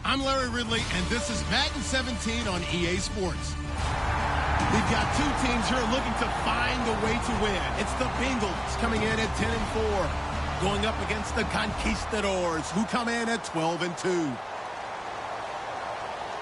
I'm Larry Ridley, and this is Madden 17 on EA Sports. We've got two teams here looking to find a way to win. It's the Bengals coming in at 10-4, going up against the Conquistadors, who come in at 12-2.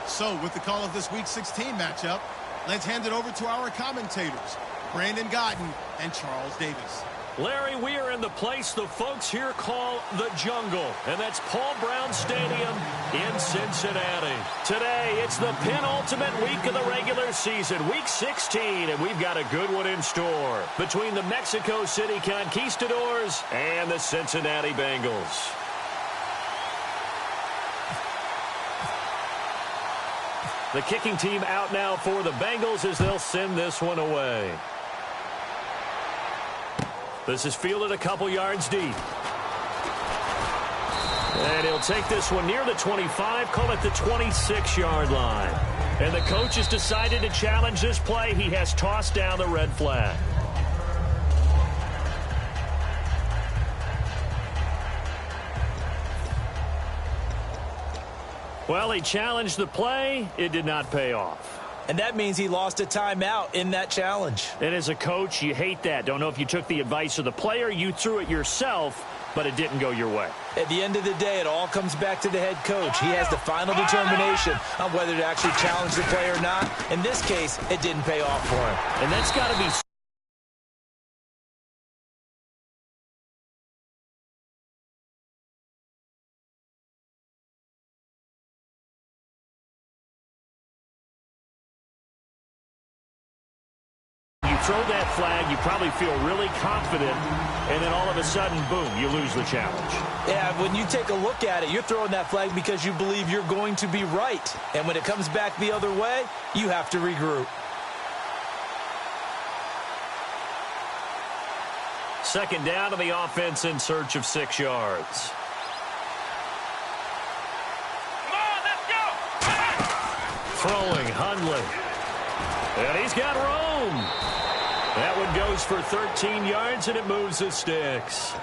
So, with the call of this Week 16 matchup, let's hand it over to our commentators, Brandon Godden and Charles Davis. Larry, we are in the place the folks here call the Jungle, and that's Paul Brown Stadium in Cincinnati. Today, it's the penultimate week of the regular season, Week 16, and we've got a good one in store between the Mexico City Conquistadors and the Cincinnati Bengals. The kicking team out now for the Bengals as they'll send this one away. This is fielded a couple yards deep. And he'll take this one near the 25, call it the 26-yard line. And the coach has decided to challenge this play. He has tossed down the red flag. Well, he challenged the play. It did not pay off. And that means he lost a timeout in that challenge. And as a coach, you hate that. Don't know if you took the advice of the player, you threw it yourself, but it didn't go your way. At the end of the day, it all comes back to the head coach. He has the final determination on whether to actually challenge the play or not. In this case, it didn't pay off for him. And that's got to be... Throw that flag, you probably feel really confident, and then all of a sudden, boom, you lose the challenge. Yeah, when you take a look at it, you're throwing that flag because you believe you're going to be right. And when it comes back the other way, you have to regroup. Second down to the offense in search of 6 yards. Come on, let's go! Throwing, Hundley. And he's got room. That one goes for 13 yards, and it moves the sticks.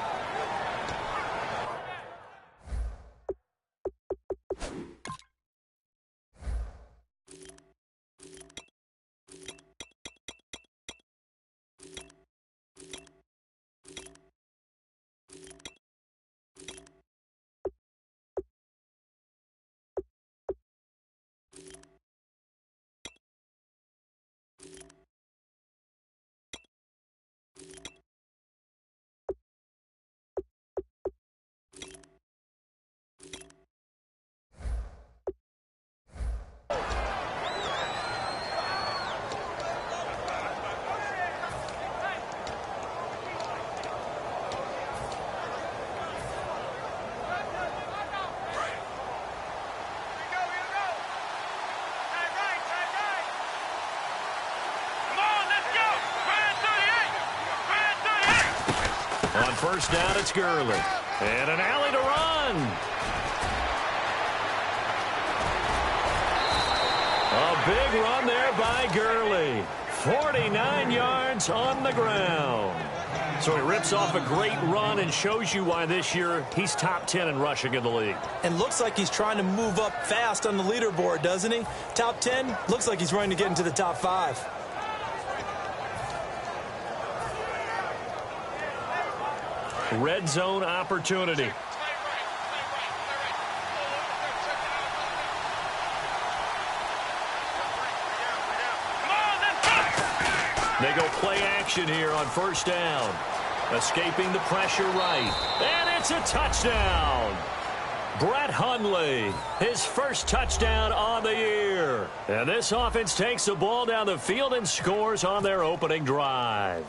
On first down, it's Gurley. And an alley to run. A big run there by Gurley. 49 yards on the ground. So he rips off a great run and shows you why this year he's top 10 in rushing in the league. And looks like he's trying to move up fast on the leaderboard, doesn't he? Top 10, looks like he's running to get into the top 5. Red zone opportunity. They go play action here on first down. Escaping the pressure right. And it's a touchdown. Brett Hundley, his first touchdown on the year. And this offense takes the ball down the field and scores on their opening drive.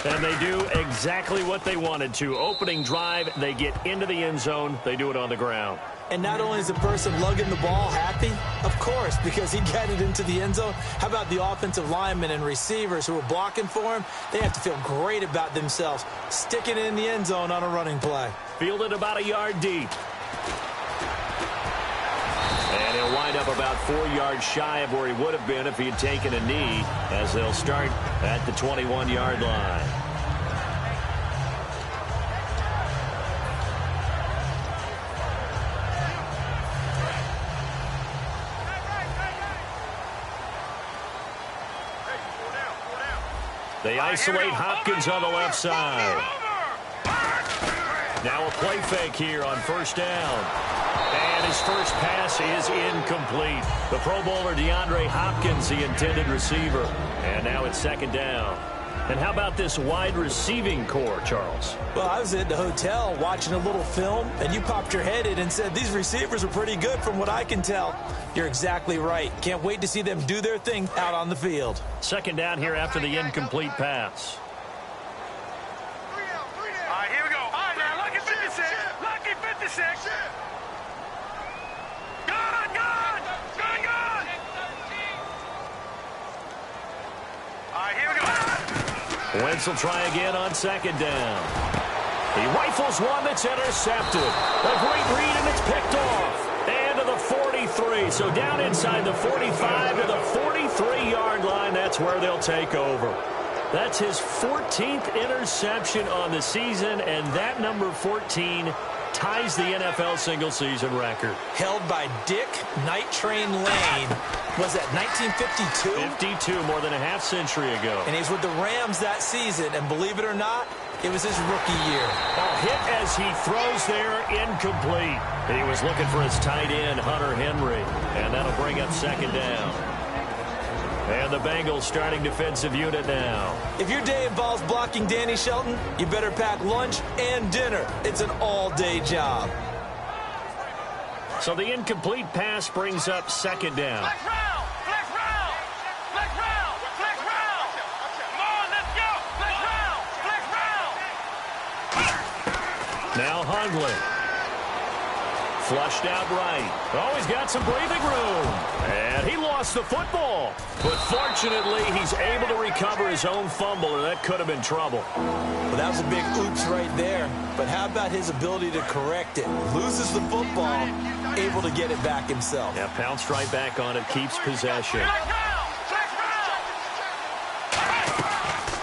And they do exactly what they wanted to. Opening drive, they get into the end zone. They do it on the ground. And not only is the person lugging the ball happy, of course, because he got it into the end zone. How about the offensive linemen and receivers who are blocking for him? They have to feel great about themselves, sticking it in the end zone on a running play. Fielded about a yard deep. And he'll wind up about 4 yards shy of where he would have been if he had taken a knee, as they'll start at the 21-yard line. They isolate Hopkins on the left side. Now a play fake here on first down. And his first pass is incomplete. The Pro Bowler DeAndre Hopkins, the intended receiver. And now it's second down. And how about this wide receiving core, Charles? Well, I was at the hotel watching a little film, and you popped your head in and said, these receivers are pretty good from what I can tell. You're exactly right. Can't wait to see them do their thing out on the field. Second down here after the incomplete pass. All right, here we go. All right, now, lucky 56. Lucky 56. Good, good. Good, good. All right, here we go. Wentz will try again on second down. He rifles one that's intercepted. A great read, and it's picked off. And to the 43. So down inside the 45 to the 43-yard line. That's where they'll take over. That's his 14th interception on the season, and that number 14 ties the NFL single-season record. Held by Dick Night Train Lane. Was that 1952? 52, more than a half-century ago. And he's with the Rams that season, and believe it or not, it was his rookie year. A hit as he throws there, incomplete. He was looking for his tight end, Hunter Henry, and that'll bring up second down. And the Bengals starting defensive unit now. If your day involves blocking Danny Shelton, you better pack lunch and dinner. It's an all-day job. So the incomplete pass brings up second down. Flex round. Flex round. Flex round. Flex round. Come on, let's go. Flex round. Flex round. Now Hundley. Flushed out right. Oh, he's got some breathing room. And he lost the football. But fortunately, he's able to recover his own fumble, or that could have been trouble. Well, that was a big oops right there. But how about his ability to correct it? Loses the football, able to get it back himself. Yeah, pounced right back on it, keeps possession. Flex round. Flex round.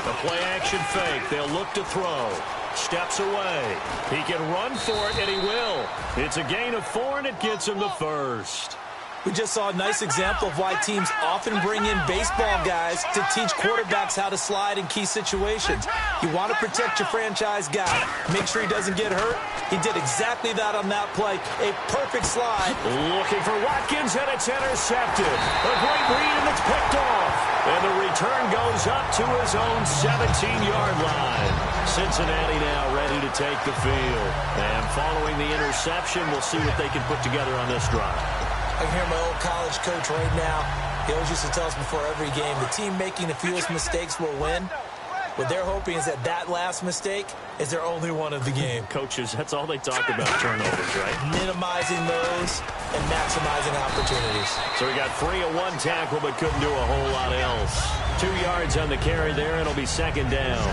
The play-action fake. They'll look to throw. Steps away. He can run for it, and he will. It's a gain of 4, and it gets him the first. We just saw a nice example of why teams often bring in baseball guys to teach quarterbacks how to slide in key situations. You want to protect your franchise guy. Make sure he doesn't get hurt. He did exactly that on that play. A perfect slide. Looking for Watkins, and it's intercepted. A great read, and it's picked off. And the return goes up to his own 17-yard line. Cincinnati now ready to take the field. And following the interception, we'll see what they can put together on this drive. I can hear my old college coach right now. He always used to tell us before every game, the team making the fewest mistakes will win. What they're hoping is that last mistake is their only one of the game. Coaches, that's all they talk about, turnovers, right? Minimizing those and maximizing opportunities. So he got free of one tackle but couldn't do a whole lot else. 2 yards on the carry there, and it'll be second down.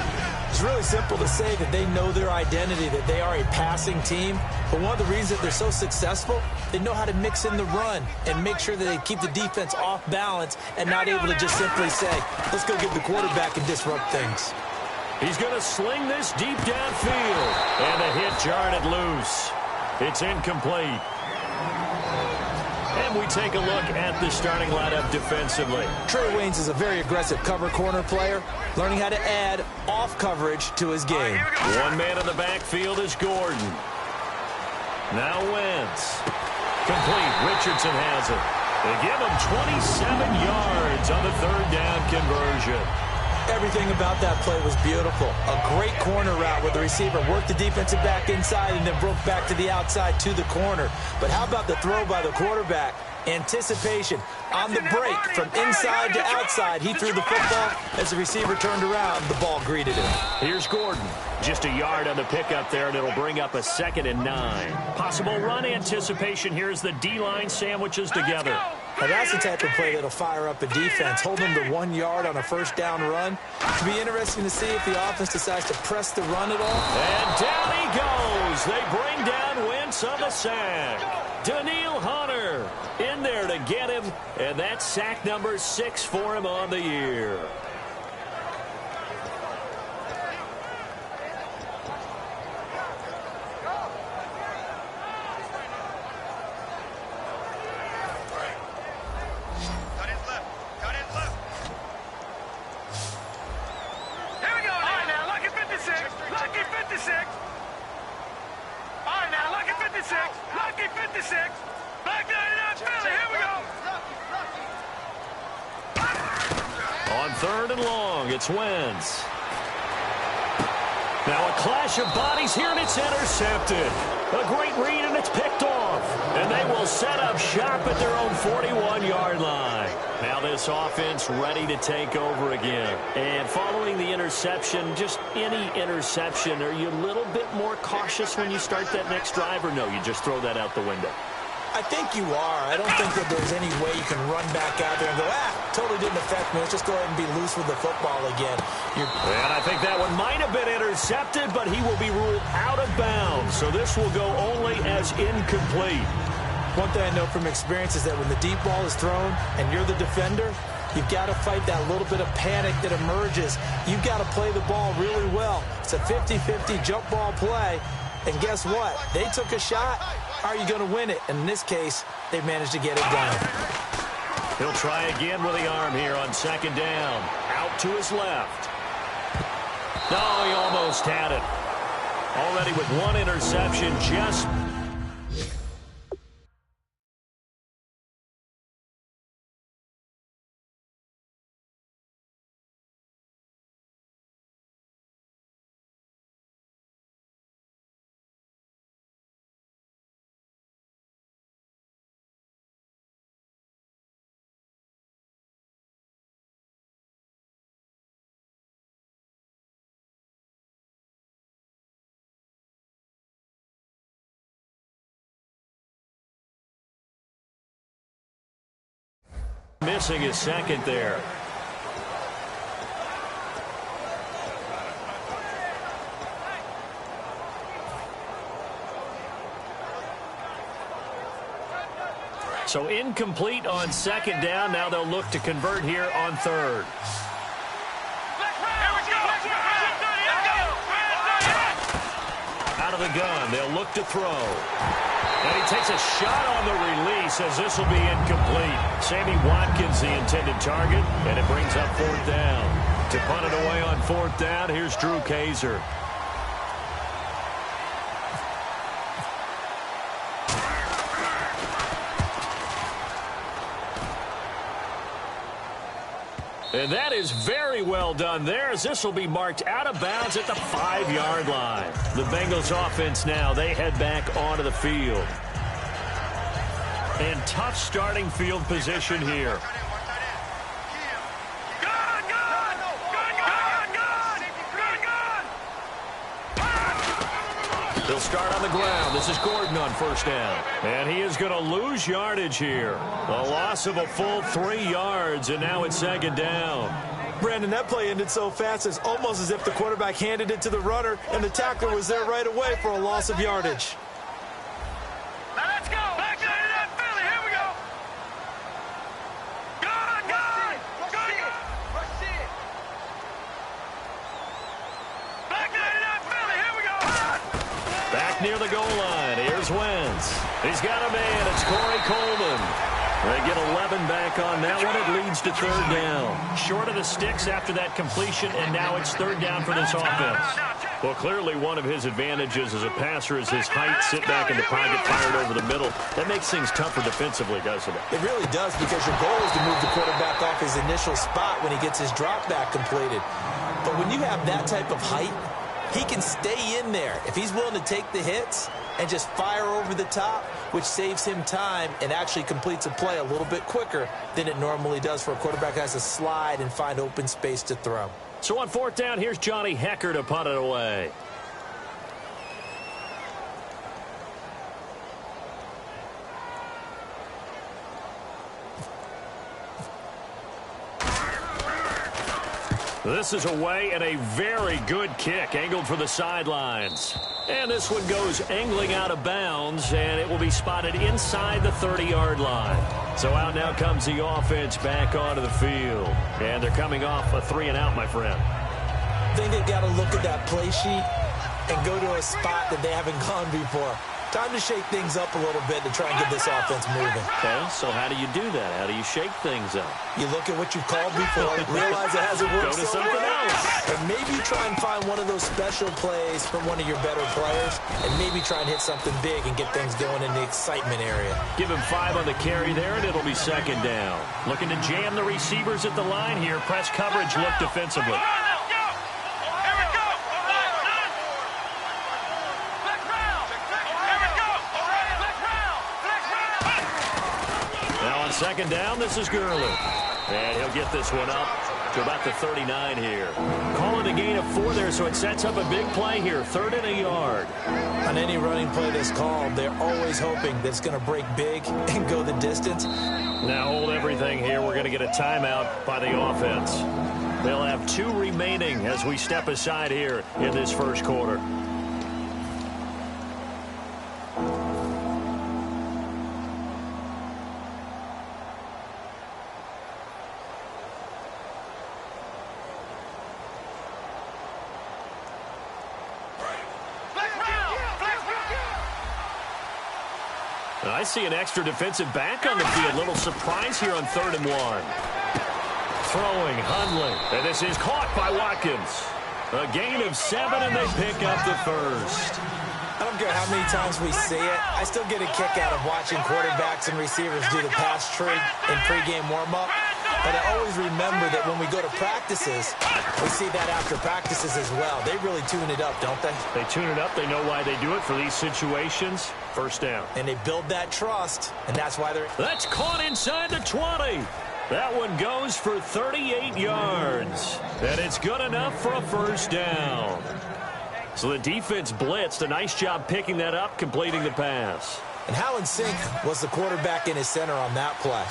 It's really simple to say that they know their identity, that they are a passing team. But one of the reasons that they're so successful, they know how to mix in the run and make sure that they keep the defense off balance and not able to just simply say, let's go get the quarterback and disrupt things. He's going to sling this deep downfield. And the hit jarred it loose. It's incomplete. And we take a look at the starting lineup defensively. Trey Waynes is a very aggressive cover corner player, learning how to add off coverage to his game. One man in the backfield is Gordon. Now Wentz. Complete. Richardson has it. They give him 27 yards on the third down conversion. Everything about that play was beautiful. A great corner route where the receiver worked the defensive back inside and then broke back to the outside to the corner. But how about the throw by the quarterback? Anticipation on the break from inside to outside. He threw the football as the receiver turned around. The ball greeted him. Here's Gordon. Just a yard on the pickup there, and it'll bring up a 2nd and 9. Possible run anticipation here as the D-line sandwiches together. Now that's the type of play that'll fire up a defense. Hold them to 1 yard on a first down run. It'll be interesting to see if the offense decides to press the run at all. And down he goes. They bring down Wentz on the sack. Daniil Hunter in there to get him, and that's sack number 6 for him on the year. 56. All right, now, lucky 56. Lucky 56. Black 99 Philly. Here we go. On 3rd and long, it's Wentz. Now a clash of bodies here, and it's intercepted. A great read, and it's picked off. And they will set up shop at their own 41-yard line. Now this offense ready to take over again. And following the interception, just any interception, are you a little bit more cautious when you start that next drive, or no, you just throw that out the window? I think you are. I don't think that there's any way you can run back out there and go, totally didn't affect me. Let's just go ahead and be loose with the football again. And I think that one might have been intercepted, but he will be ruled out of bounds. So this will go only as incomplete. One thing I know from experience is that when the deep ball is thrown and you're the defender, you've got to fight that little bit of panic that emerges. You've got to play the ball really well. It's a 50-50 jump ball play. And guess what? They took a shot. How are you going to win it? And in this case, they managed to get it done. He'll try again with the arm here on 2nd down. Out to his left. No, he almost had it. Already with one interception, just... missing his second there. So incomplete on 2nd down. Now they'll look to convert here on 3rd. Out of the gun, they'll look to throw. And he takes a shot on the release as this will be incomplete. Sammy Watkins, the intended target, and it brings up 4th down. To punt it away on 4th down, here's Drew Kaiser. And that is very well done there, as this will be marked out of bounds at the 5-yard line. The Bengals offense now, they head back onto the field. And tough starting field position here. They'll start on the ground. This is Gordon on 1st down. And he is going to lose yardage here. A loss of a full 3 yards, and now it's 2nd down. Brandon, that play ended so fast, it's almost as if the quarterback handed it to the runner, and the tackler was there right away for a loss of yardage. Now let's go. Back to that Philly. Here we go. Rush it. Back to that Philly. Here we go. Back near the goal line. Here's Wentz. He's got a man. It's Corey Coleman. They get 11 back on that one. It leads to 3rd down. Short of the sticks after that completion, and now it's 3rd down for this offense. Well, clearly one of his advantages as a passer is his height, sit back in the pocket, fired over the middle. That makes things tougher defensively, doesn't it? It really does, because your goal is to move the quarterback off his initial spot when he gets his drop back completed. But when you have that type of height, he can stay in there if he's willing to take the hits and just fire over the top, which saves him time and actually completes a play a little bit quicker than it normally does for a quarterback who has to slide and find open space to throw. So on 4th down, here's Johnny Hecker to punt it away. This is away, and a very good kick angled for the sidelines. And this one goes angling out of bounds, and it will be spotted inside the 30-yard line. So out now comes the offense back onto the field. And they're coming off a 3-and-out, my friend. I think they've got to look at that play sheet and go to a spot that they haven't gone before. Time to shake things up a little bit to try and get this offense moving. Okay, so how do you do that? How do you shake things up? You look at what you've called before, realize it hasn't worked Go to something else. and maybe maybe try and find one of those special plays from one of your better players, and maybe try and hit something big and get things going in the excitement area. Give him 5 on the carry there, and it'll be second down. Looking to jam the receivers at the line here. Press coverage look defensively. Now on second down, this is Gurley. And he'll get this one up to about the 39 here. Calling a gain of 4 there, so it sets up a big play here. 3rd and a yard. On any running play that's called, they're always hoping that it's going to break big and go the distance. Now hold everything here. We're going to get a timeout by the offense. They'll have 2 remaining as we step aside here in this first quarter. I see an extra defensive back on the field. Little surprise here on 3rd and 1. Throwing Hundley. And this is caught by Watkins. A gain of 7, and they pick up the first. I don't care how many times we see it. I still get a kick out of watching quarterbacks and receivers do the pass tree in pregame warm-up. But I always remember that when we go to practices, we see that after practices as well. They really tune it up, don't they? They tune it up. They know why they do it for these situations. First down. And they build that trust, and that's why they're... That's caught inside the 20. That one goes for 38 yards. And it's good enough for a first down. So the defense blitzed. A nice job picking that up, completing the pass. And how in sync was the quarterback in his center on that play?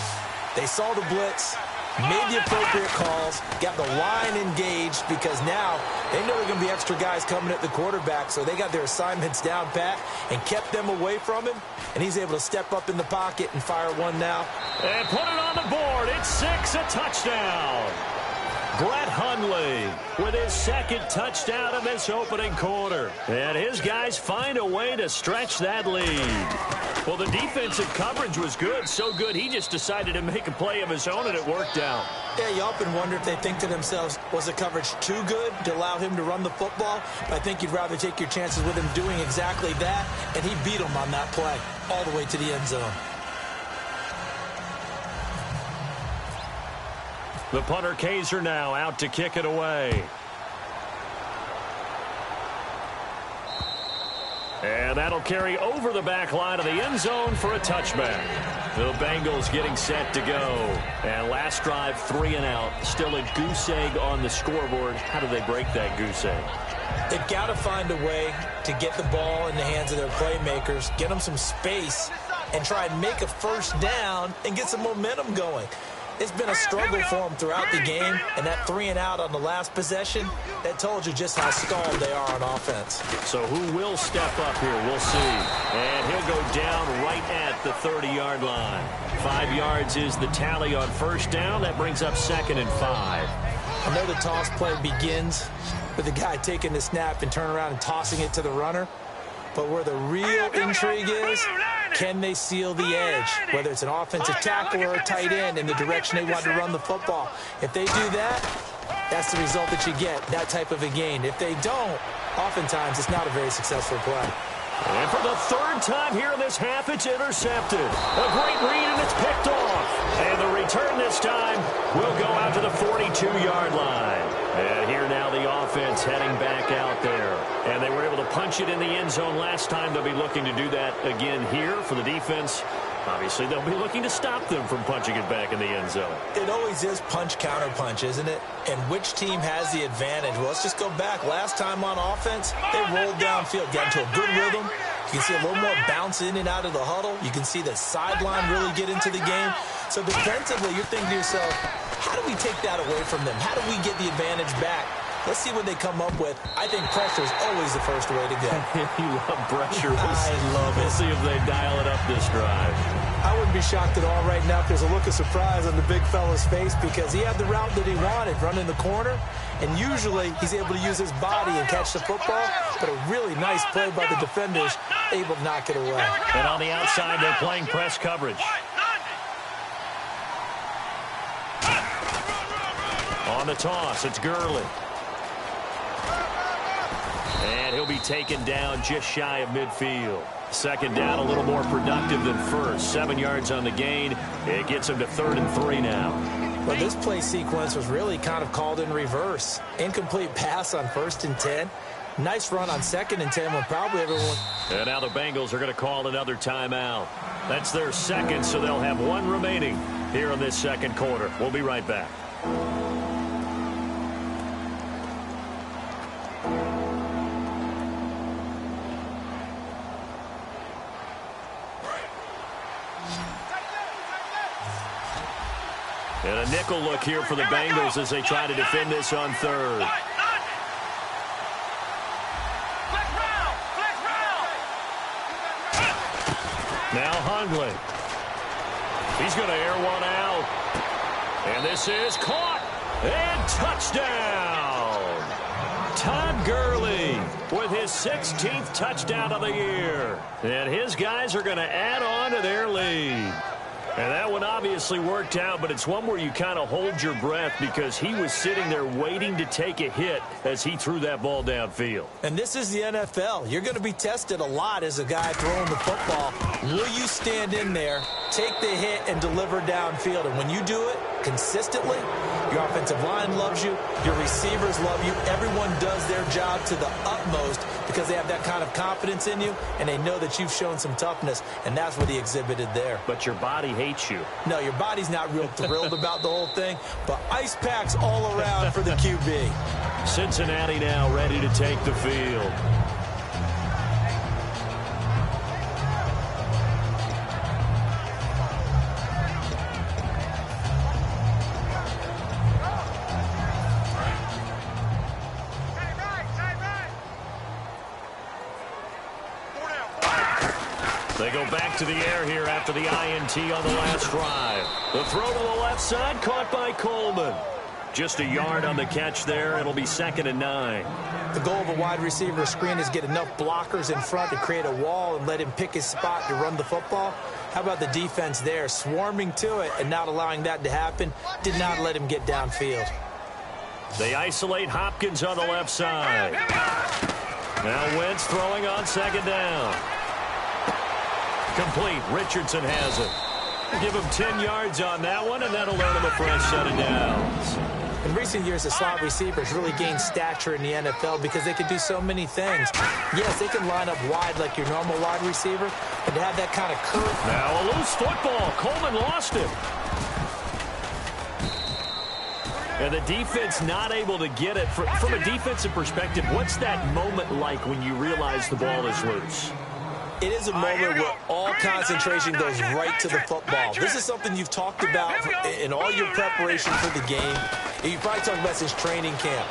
They saw the blitz, made the appropriate calls, got the line engaged, because now they know there are going to be extra guys coming at the quarterback, so they got their assignments down pat and kept them away from him, and he's able to step up in the pocket and fire one now. And put it on the board. It's 6, a touchdown. Brett Hundley with his 2nd touchdown of this opening quarter. And his guys find a way to stretch that lead. Well, the defensive coverage was good, so good he just decided to make a play of his own, and it worked out. Yeah, you often wonder if they think to themselves, was the coverage too good to allow him to run the football? I think you'd rather take your chances with him doing exactly that, and he beat him on that play all the way to the end zone. The punter Kaiser now out to kick it away. And that'll carry over the back line of the end zone for a touchback. The Bengals getting set to go. And last drive, 3 and out. Still a goose egg on the scoreboard. How do they break that goose egg? They've got to find a way to get the ball in the hands of their playmakers, get them some space, and try and make a first down and get some momentum going. It's been a struggle for them throughout the game, and that 3 and out on the last possession, that told you just how stalled they are on offense. So who will step up here? We'll see. And he'll go down right at the 30-yard line. 5 yards is the tally on first down. That brings up 2nd and 5. I know the toss play begins with the guy taking the snap and turning around and tossing it to the runner. But where the real intrigue is, can they seal the edge, whether it's an offensive tackle or a tight end in the direction they want to run the football? If they do that, that's the result that you get, that type of a gain. If they don't, oftentimes it's not a very successful play. And for the 3rd time here in this half, it's intercepted. A great read, and it's picked off. And the return this time will go out to the 42-yard line. And here now the offense heading back out there. And they were able to punch it in the end zone last time. They'll be looking to do that again here for the defense. Obviously, they'll be looking to stop them from punching it back in the end zone. It always is punch-counter-punch, isn't it? And which team has the advantage? Well, let's just go back. Last time on offense, they rolled downfield, got into a good rhythm. You can see a little more bounce in and out of the huddle. You can see the sideline really get into the game. So defensively, you're thinking to yourself, how do we take that away from them? How do we get the advantage back? Let's see what they come up with. I think pressure is always the first way to go. You love pressure. I love it. We'll see if they dial it up this drive. I wouldn't be shocked at all right now if there's a look of surprise on the big fella's face, because he had the route that he wanted, running the corner, and usually he's able to use his body and catch the football, but a really nice play by the defenders, able to knock it away. And on the outside, they're playing press coverage. On the toss, it's Gurley. be taken down just shy of midfield. Second down, a little more productive than first. 7 yards on the gain. It gets him to 3rd and 3 now. Well, this play sequence was really kind of called in reverse. Incomplete pass on 1st and 10. Nice run on 2nd and 10 when probably everyone... And now the Bengals are going to call another timeout. That's their second, so they'll have 1 remaining here in this second quarter. We'll be right back. And a nickel look here for the Bengals as they try to defend this on 3rd. Now Hundley. He's going to air one out. And this is caught. And touchdown. Todd Gurley with his 16th touchdown of the year. And his guys are going to add on to their lead. And that one obviously worked out, but it's one where you kind of hold your breath because he was sitting there waiting to take a hit as he threw that ball downfield. And this is the NFL. You're going to be tested a lot as a guy throwing the football. Will you stand in there, take the hit, and deliver downfield? And when you do it consistently, your offensive line loves you, your receivers love you. Everyone does their job to the utmost because they have that kind of confidence in you, and they know that you've shown some toughness, and that's what he exhibited there. But your body hates you. No, your body's not real thrilled about the whole thing, but ice packs all around for the QB. Cincinnati now ready to take the field. They go back to the air here after the INT on the last drive. The throw to the left side, caught by Coleman. Just a yard on the catch there. It'll be 2nd and 9. The goal of a wide receiver screen is get enough blockers in front to create a wall and let him pick his spot to run the football. How about the defense there, swarming to it and not allowing that to happen? Did not let him get downfield. They isolate Hopkins on the left side. Now Wentz throwing on 2nd down. Complete. Richardson has it. Give him 10 yards on that one, and that'll earn him a fresh set of downs. In recent years, the slot receivers really gained stature in the NFL because they could do so many things. Yes, they can line up wide like your normal wide receiver, but to have that kind of curve. Now a loose football. Coleman lost it. And the defense not able to get it. From a defensive perspective, what's that moment like when you realize the ball is loose? It is a moment where all concentration goes right to the football. This is something you've talked about in all your preparation for the game. You probably talked about since training camp.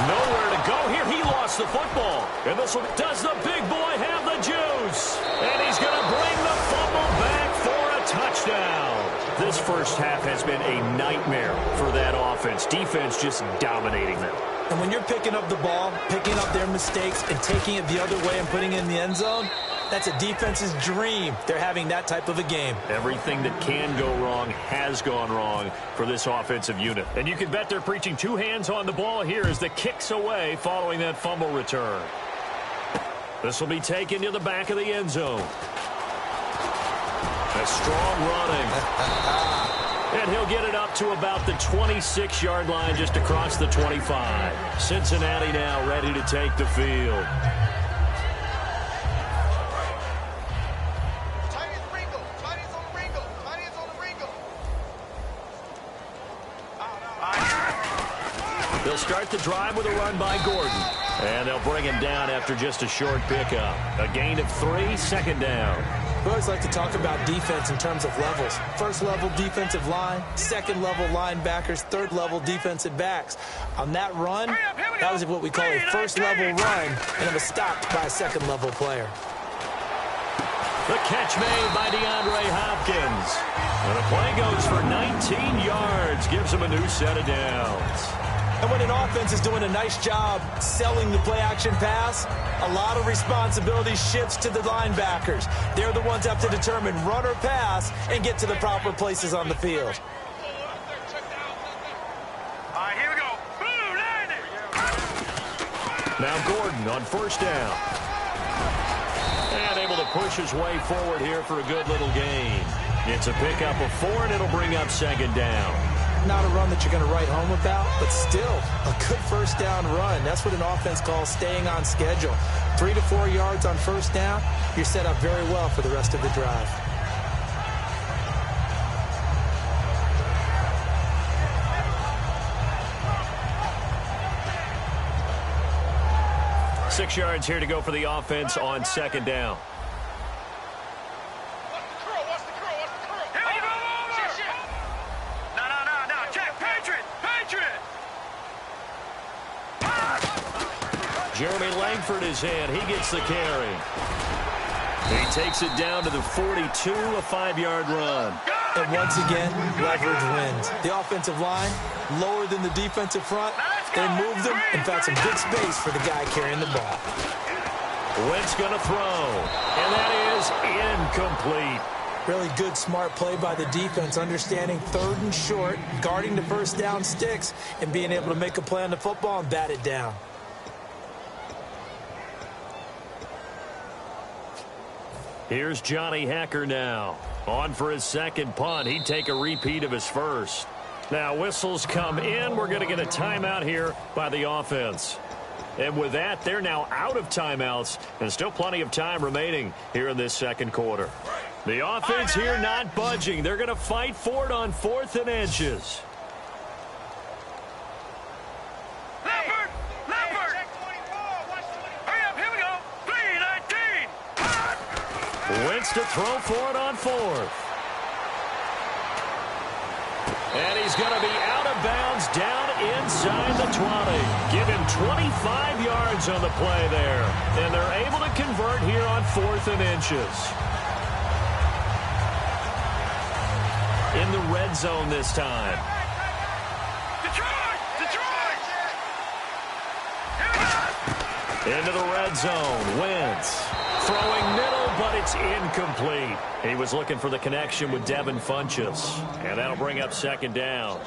Nowhere to go here. He lost the football. And this one, does the big boy have the juice? And he's going to bring the fumble back for a touchdown. This first half has been a nightmare for that offense. Defense just dominating them. And when you're picking up the ball, picking up their mistakes, and taking it the other way and putting it in the end zone, that's a defense's dream. They're having that type of a game. Everything that can go wrong has gone wrong for this offensive unit. And you can bet they're preaching 2 hands on the ball here as the kick's away following that fumble return. This will be taken to the back of the end zone. A strong running. And he'll get it up to about the 26-yard line just across the 25. Cincinnati now ready to take the field. They'll start the drive with a run by Gordon. And they'll bring him down after just a short pickup. A gain of 3, 2nd down. We always like to talk about defense in terms of levels. First level defensive line, second level linebackers, third level defensive backs. On that run, that was what we call a first level run, and it was stopped by a second level player. The catch made by DeAndre Hopkins. And the play goes for 19 yards, gives him a new set of downs. And when an offense is doing a nice job selling the play-action pass, a lot of responsibility shifts to the linebackers. They're the ones that have to determine run or pass and get to the proper places on the field. All right, here we go. Boom, landed. Now Gordon on first down. And able to push his way forward here for a good little gain. It's a pickup of 4, and it'll bring up second down. Not a run that you're going to write home about, but still a good first down run. That's what an offense calls staying on schedule. 3 to 4 yards on first down, you're set up very well for the rest of the drive. Six yards here to go for the offense on second down. Jeremy Langford is in. He gets the carry. He takes it down to the 42, a 5-yard run. And once again, leverage wins. The offensive line, lower than the defensive front. They moved them and found some good space for the guy carrying the ball. Wentz going to throw. And that is incomplete. Really good, smart play by the defense, understanding 3rd and short, guarding the first down sticks, and being able to make a play on the football and bat it down. Here's Johnny Hacker now. On for his second punt. He'd take a repeat of his first. Now whistles come in. We're going to get a timeout here by the offense. And with that, they're now out of timeouts. And still plenty of time remaining here in this second quarter. The offense here not budging. They're going to fight for it on 4th and inches. Wentz to throw for it on 4th. And he's going to be out of bounds down inside the 20. Give him 25 yards on the play there. And they're able to convert here on 4th and inches. In the red zone this time. Into the red zone. Wentz throwing middle, but it's incomplete. He was looking for the connection with Devin Funchess. And that'll bring up second down.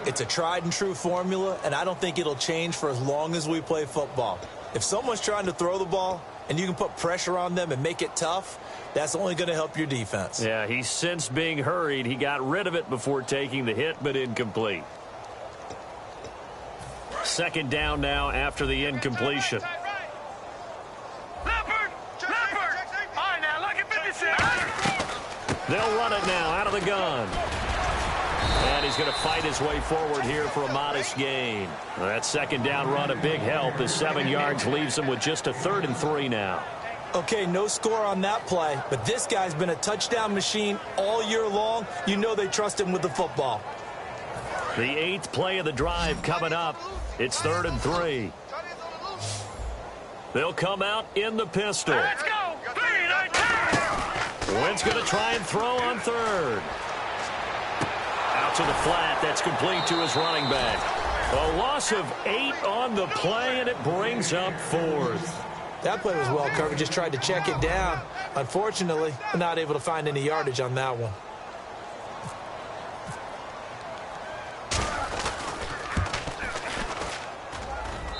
It's a tried and true formula, and I don't think it'll change for as long as we play football. If someone's trying to throw the ball and you can put pressure on them and make it tough, that's only going to help your defense. Yeah, he sensed being hurried. He got rid of it before taking the hit, but incomplete. Second down now after the incompletion. They'll run it now out of the gun. And he's going to fight his way forward here for a modest gain. That second down run a big help as 7 yards leaves him with just a 3rd and 3 now. Okay, no score on that play, but this guy's been a touchdown machine all year long. You know they trust him with the football. The 8th play of the drive coming up. It's 3rd and 3. They'll come out in the pistol. Let's go. Wentz going to try and throw on 3rd. Out to the flat. That's complete to his running back. A loss of 8 on the play, and it brings up 4th. That play was well covered. Just tried to check it down. Unfortunately, not able to find any yardage on that one.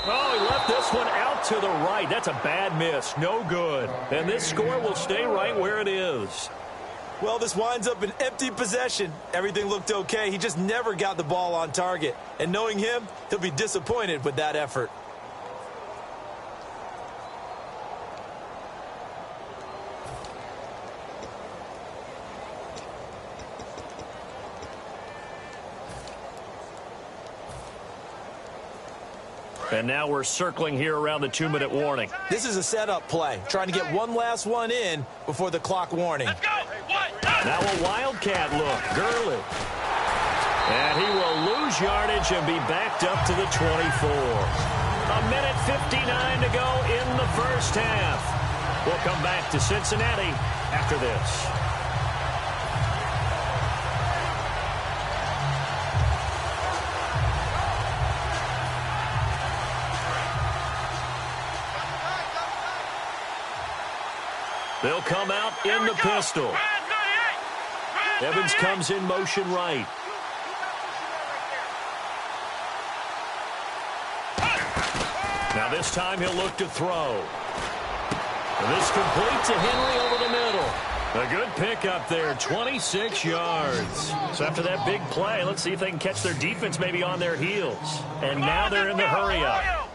Oh, he left this one out to the right. That's a bad miss. No good. And this score will stay right where it is. Well, this winds up an empty possession. Everything looked okay. He just never got the ball on target. And knowing him, he'll be disappointed with that effort. And now we're circling here around the 2-minute warning. This is a setup play, trying to get one last one in before the clock warning. Let's go. Now a wildcat look. Gurley. And he will lose yardage and be backed up to the 24. A minute 59 to go in the first half. We'll come back to Cincinnati after this. They'll come out in the pistol. Evans comes in motion right. Now Now this time he'll look to throw. And this complete to Henry over the middle. A good pickup there, 26 yards. So after that big play, let's see if they can catch their defense maybe on their heels. And now they're in the hurry-up.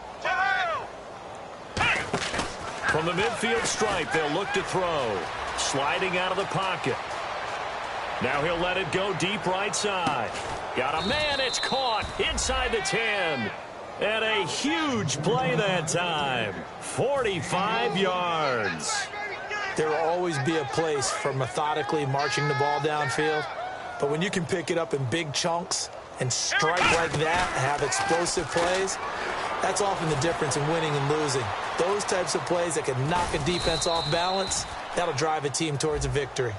From the midfield stripe, they'll look to throw. Sliding out of the pocket. Now he'll let it go deep right side. Got a man, it's caught inside the 10. And a huge play that time. 45 yards. There will always be a place for methodically marching the ball downfield. But when you can pick it up in big chunks and strike like that, have explosive plays, that's often the difference in winning and losing. Those types of plays that can knock a defense off balance, that'll drive a team towards a victory.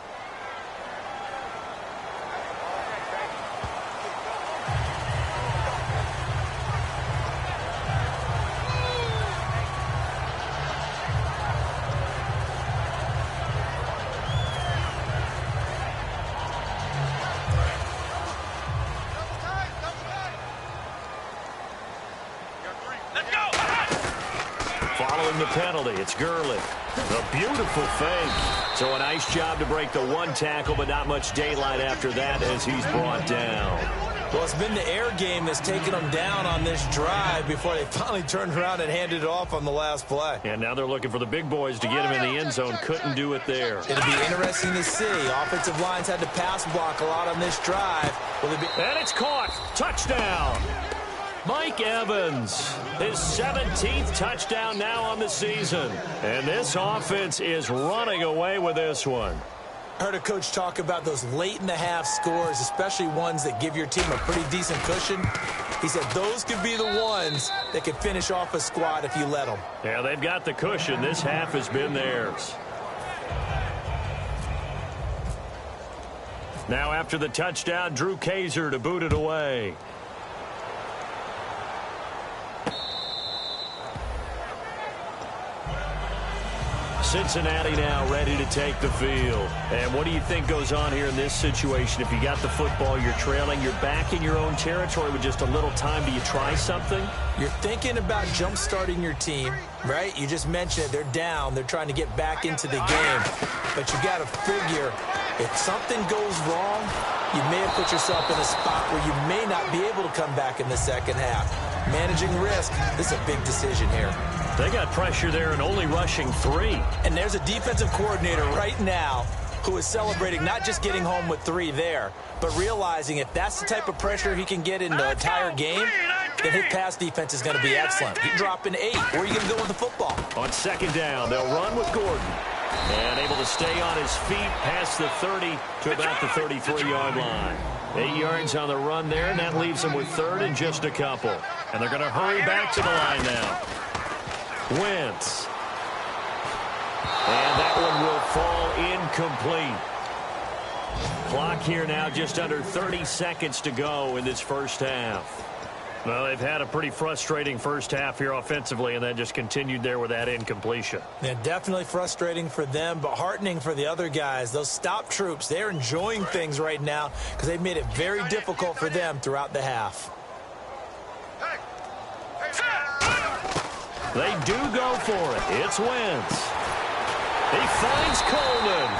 Following the penalty, it's Gurley. A beautiful fake. So a nice job to break the one tackle, but not much daylight after that as he's brought down. Well, it's been the air game that's taken them down on this drive before they finally turned around and handed it off on the last play. And now they're looking for the big boys to get him in the end zone. Couldn't do it there. It'll be interesting to see. Offensive lines had to pass block a lot on this drive. And it's caught. Touchdown. Mike Evans, his 17th touchdown now on the season. And this offense is running away with this one. I heard a coach talk about those late-in-the-half scores, especially ones that give your team a pretty decent cushion. He said those could be the ones that could finish off a squad if you let them. Yeah, they've got the cushion. This half has been theirs. Now after the touchdown, Drew Kaiser to boot it away. Cincinnati now ready to take the field. And what do you think goes on here in this situation? If you got the football, you're trailing, you're back in your own territory with just a little time. Do you try something? You're thinking about jump-starting your team, right? You just mentioned it. They're down. They're trying to get back into the game. But you got to figure if something goes wrong, you may have put yourself in a spot where you may not be able to come back in the second half. Managing risk, this is a big decision here. They got pressure there and only rushing 3. And there's a defensive coordinator right now who is celebrating not just getting home with 3 there, but realizing if that's the type of pressure he can get in the entire game, then his pass defense is going to be excellent. You're dropping 8. Where are you going to go with the football? On second down, they'll run with Gordon. And able to stay on his feet past the 30 to about the 33-yard line. 8 yards on the run there, and that leaves them with 3rd and just a couple. And they're going to hurry back to the line now. Wentz. And that one will fall incomplete. Clock here now just under 30 seconds to go in this first half. Well, they've had a pretty frustrating first half here offensively, and then just continued there with that incompletion. Yeah, definitely frustrating for them, but heartening for the other guys. Those stop troops, they're enjoying things right now because they've made it very difficult for them throughout the half. They do go for it. It's Wentz. He finds Coleman.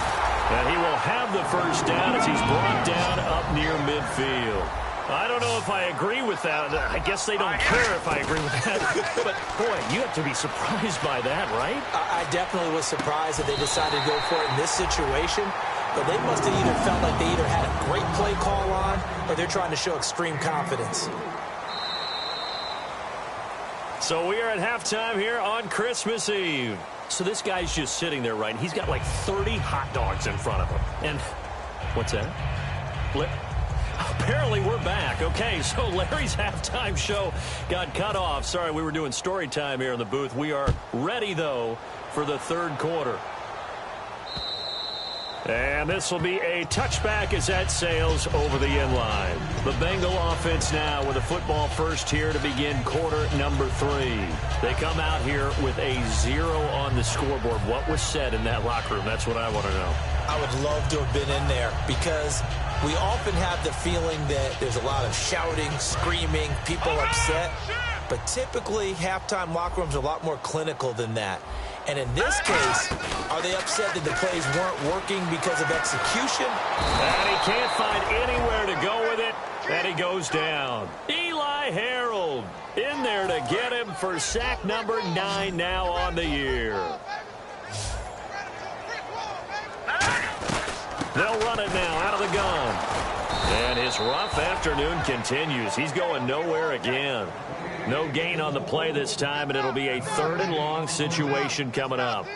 And he will have the first down as he's brought down up near midfield. I don't know if I agree with that. I guess they don't care if I agree with that. But, boy, you have to be surprised by that, right? I definitely was surprised that they decided to go for it in this situation. But they must have either felt like they either had a great play call on or they're trying to show extreme confidence. So we are at halftime here on Christmas Eve. So this guy's just sitting there, right? He's got like 30 hot dogs in front of him. And what's that? Apparently we're back. Okay, so Larry's halftime show got cut off. Sorry, we were doing story time here in the booth. We are ready, though, for the third quarter. And this will be a touchback as that sails over the end line. The Bengal offense now with a football first here to begin quarter number 3. They come out here with a 0 on the scoreboard. What was said in that locker room? That's what I want to know. I would love to have been in there because we often have the feeling that there's a lot of shouting, screaming, people upset. But typically, halftime locker rooms are a lot more clinical than that. And in this case, are they upset that the plays weren't working because of execution? And he can't find anywhere to go with it, and he goes down. Eli Harold in there to get him for sack number 9 now on the year. They'll run it now out of the gun. And his rough afternoon continues. He's going nowhere again. No gain on the play this time, and it'll be a 3rd and long situation coming up.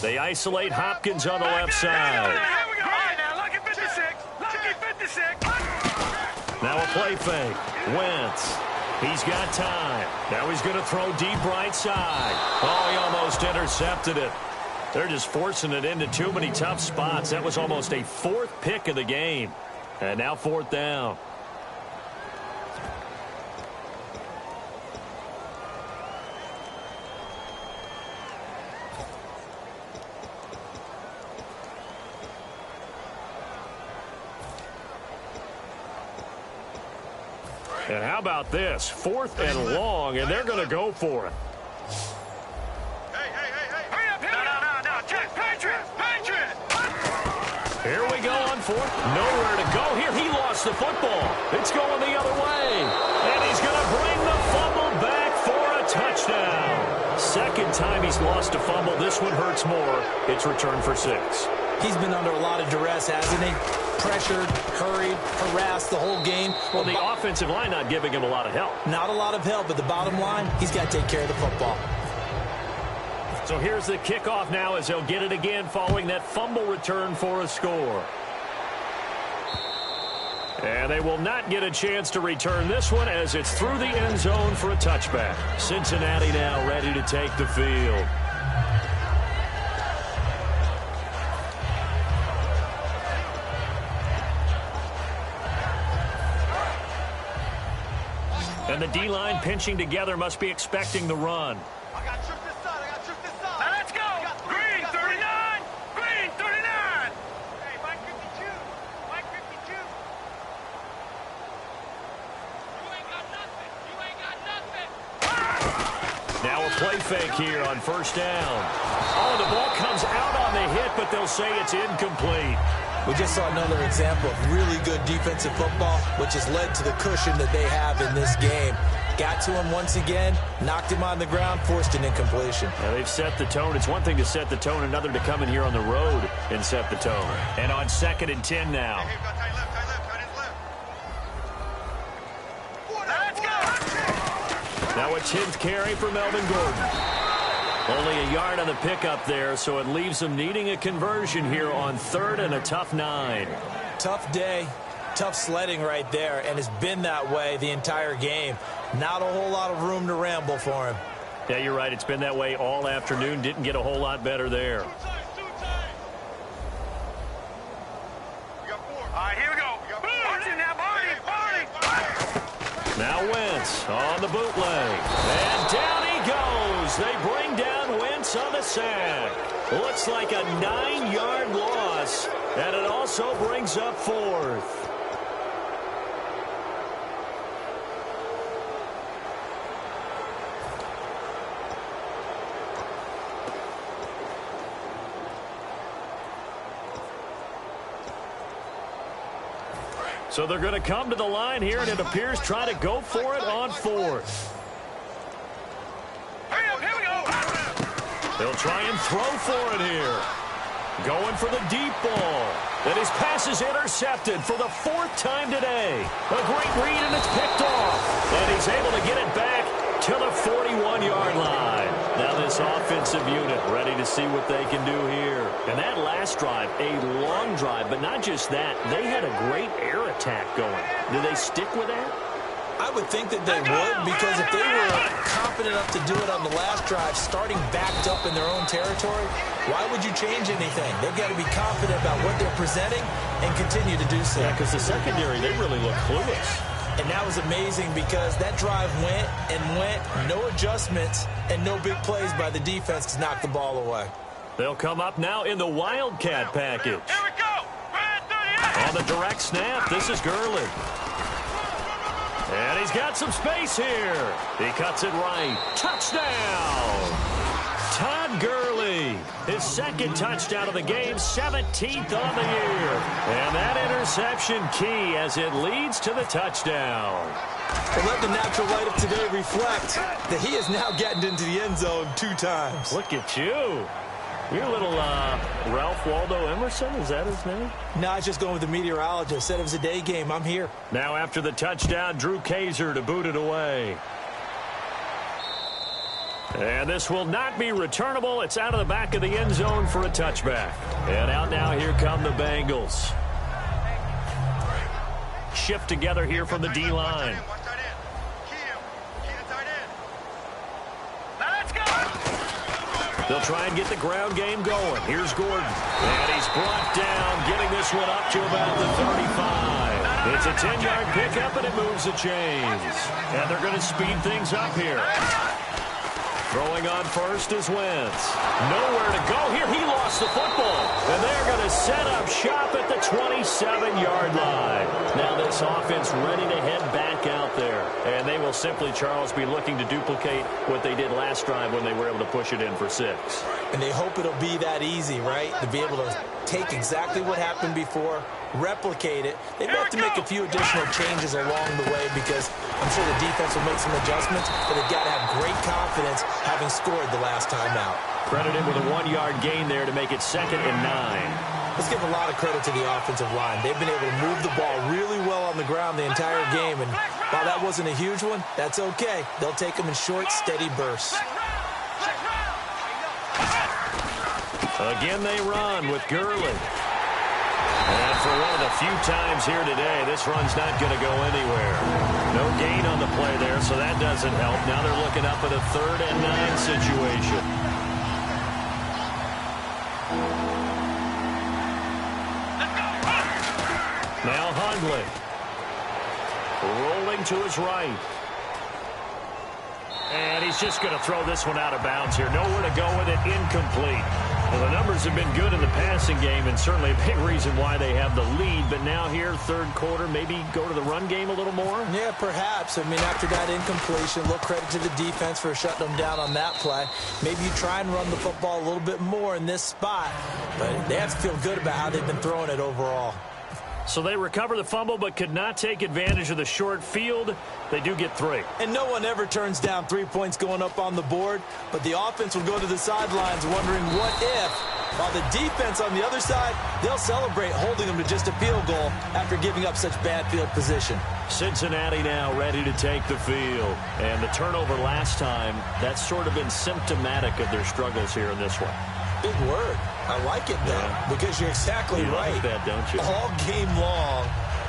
They isolate Hopkins on the left side. Now a play fake. Wentz. He's got time. Now he's going to throw deep right side. Oh, he almost intercepted it. They're just forcing it into too many tough spots. That was almost a 4th pick of the game. And now 4th down. And how about this? 4th and long, and they're going to go for it. Here we go on 4th. Nowhere to go here. He lost the football. It's going the other way. And he's going to bring the fumble back for a touchdown. 2nd time he's lost a fumble. This one hurts more. It's returned for 6. He's been under a lot of duress, hasn't he? Pressured, hurried, harassed the whole game. Well, the offensive line not giving him a lot of help. Not a lot of help, but the bottom line, he's got to take care of the football. So here's the kickoff now as they'll get it again following that fumble return for a score. And they will not get a chance to return this one as it's through the end zone for a touchback. Cincinnati now ready to take the field. And the D-line pinching together must be expecting the run. Play fake here on 1st down. Oh, the ball comes out on the hit, but they'll say it's incomplete. We just saw another example of really good defensive football, which has led to the cushion that they have in this game. Got to him once again, knocked him on the ground, forced an incompletion. Now they've set the tone. It's one thing to set the tone, another to come in here on the road and set the tone. And on 2nd and 10 now. Now a 10th carry for Melvin Gordon. Only a yard on the pickup there, so it leaves them needing a conversion here on 3rd and a tough 9. Tough day, tough sledding right there, and it's been that way the entire game. Not a whole lot of room to ramble for him. Yeah, you're right. It's been that way all afternoon. Didn't get a whole lot better there. Now Wentz on the bootleg. And down he goes. They bring down Wentz on the sack. Looks like a 9-yard loss. And it also brings up 4th. So they're going to come to the line here, and it appears try to go for it on 4th. Here we go. They'll try and throw for it here. Going for the deep ball. And his pass is intercepted for the 4th time today. A great read, and it's picked off. And he's able to get it back to the 41-yard line. Now this offensive unit ready to see what they can do here. And that last drive, a long drive, but not just that. They had a great air attack going. Do they stick with that? I would think that they would, because if they were confident enough to do it on the last drive, starting backed up in their own territory, why would you change anything? They've got to be confident about what they're presenting and continue to do so. Yeah, because the secondary, they really look clueless. And that was amazing because that drive went and went, no adjustments, and no big plays by the defense to knock the ball away. They'll come up now in the Wildcat package. Here we go. Red 38. On the direct snap, this is Gurley. And he's got some space here. He cuts it right. Touchdown! Todd Gurley, his second touchdown of the game, 17th on the year. And that interception key as it leads to the touchdown. Well, let the natural light of today reflect that he is now getting into the end zone 2 times. Look at you. You're a little Ralph Waldo Emerson, is that his name? No, I was just going with the meteorologist. Said it was a day game. I'm here. Now after the touchdown, Drew Kaiser to boot it away. And this will not be returnable. It's out of the back of the end zone for a touchback. And out now, here come the Bengals. Shift together here from the D-line. They'll try and get the ground game going. Here's Gordon. And he's brought down, getting this one up to about the 35. It's a 10-yard pickup, and it moves the chains. And they're going to speed things up here. Throwing on first is Wentz. Nowhere to go here. He lost the football. And they're going to set up shop at the 27-yard line. Now this offense ready to head back out there. And they will simply, Charles, be looking to duplicate what they did last drive when they were able to push it in for 6. And they hope it'll be that easy, right? To be able to take exactly what happened before, replicate it. They may have to make a few additional changes along the way because I'm sure the defense will make some adjustments, but they've got to have great confidence having scored the last time out. Credited with a 1-yard gain there to make it 2nd and 9. Let's give a lot of credit to the offensive line. They've been able to move the ball really well on the ground the entire game, and while that wasn't a huge one, that's okay. They'll take them in short, steady bursts. Again, they run with Gurley. And for one of the few times here today, this run's not going to go anywhere. No gain on the play there, so that doesn't help. Now they're looking up at a 3rd and 9 situation. Now Hundley. Rolling to his right. And he's just going to throw this one out of bounds here. Nowhere to go with it. Incomplete. Well, the numbers have been good in the passing game, and certainly a big reason why they have the lead. But now here, 3rd quarter, maybe go to the run game a little more? Yeah, perhaps. I mean, after that incompletion, a little credit to the defense for shutting them down on that play. Maybe you try and run the football a little bit more in this spot. But they have to feel good about how they've been throwing it overall. So they recover the fumble but could not take advantage of the short field. They do get 3. And no one ever turns down 3 points going up on the board, but the offense will go to the sidelines wondering what if. While the defense on the other side, they'll celebrate holding them to just a field goal after giving up such bad field position. Cincinnati now ready to take the field. And the turnover last time, that's sort of been symptomatic of their struggles here in this one. Big word. I like it, though, because you're exactly right. Like that, don't you? All game long,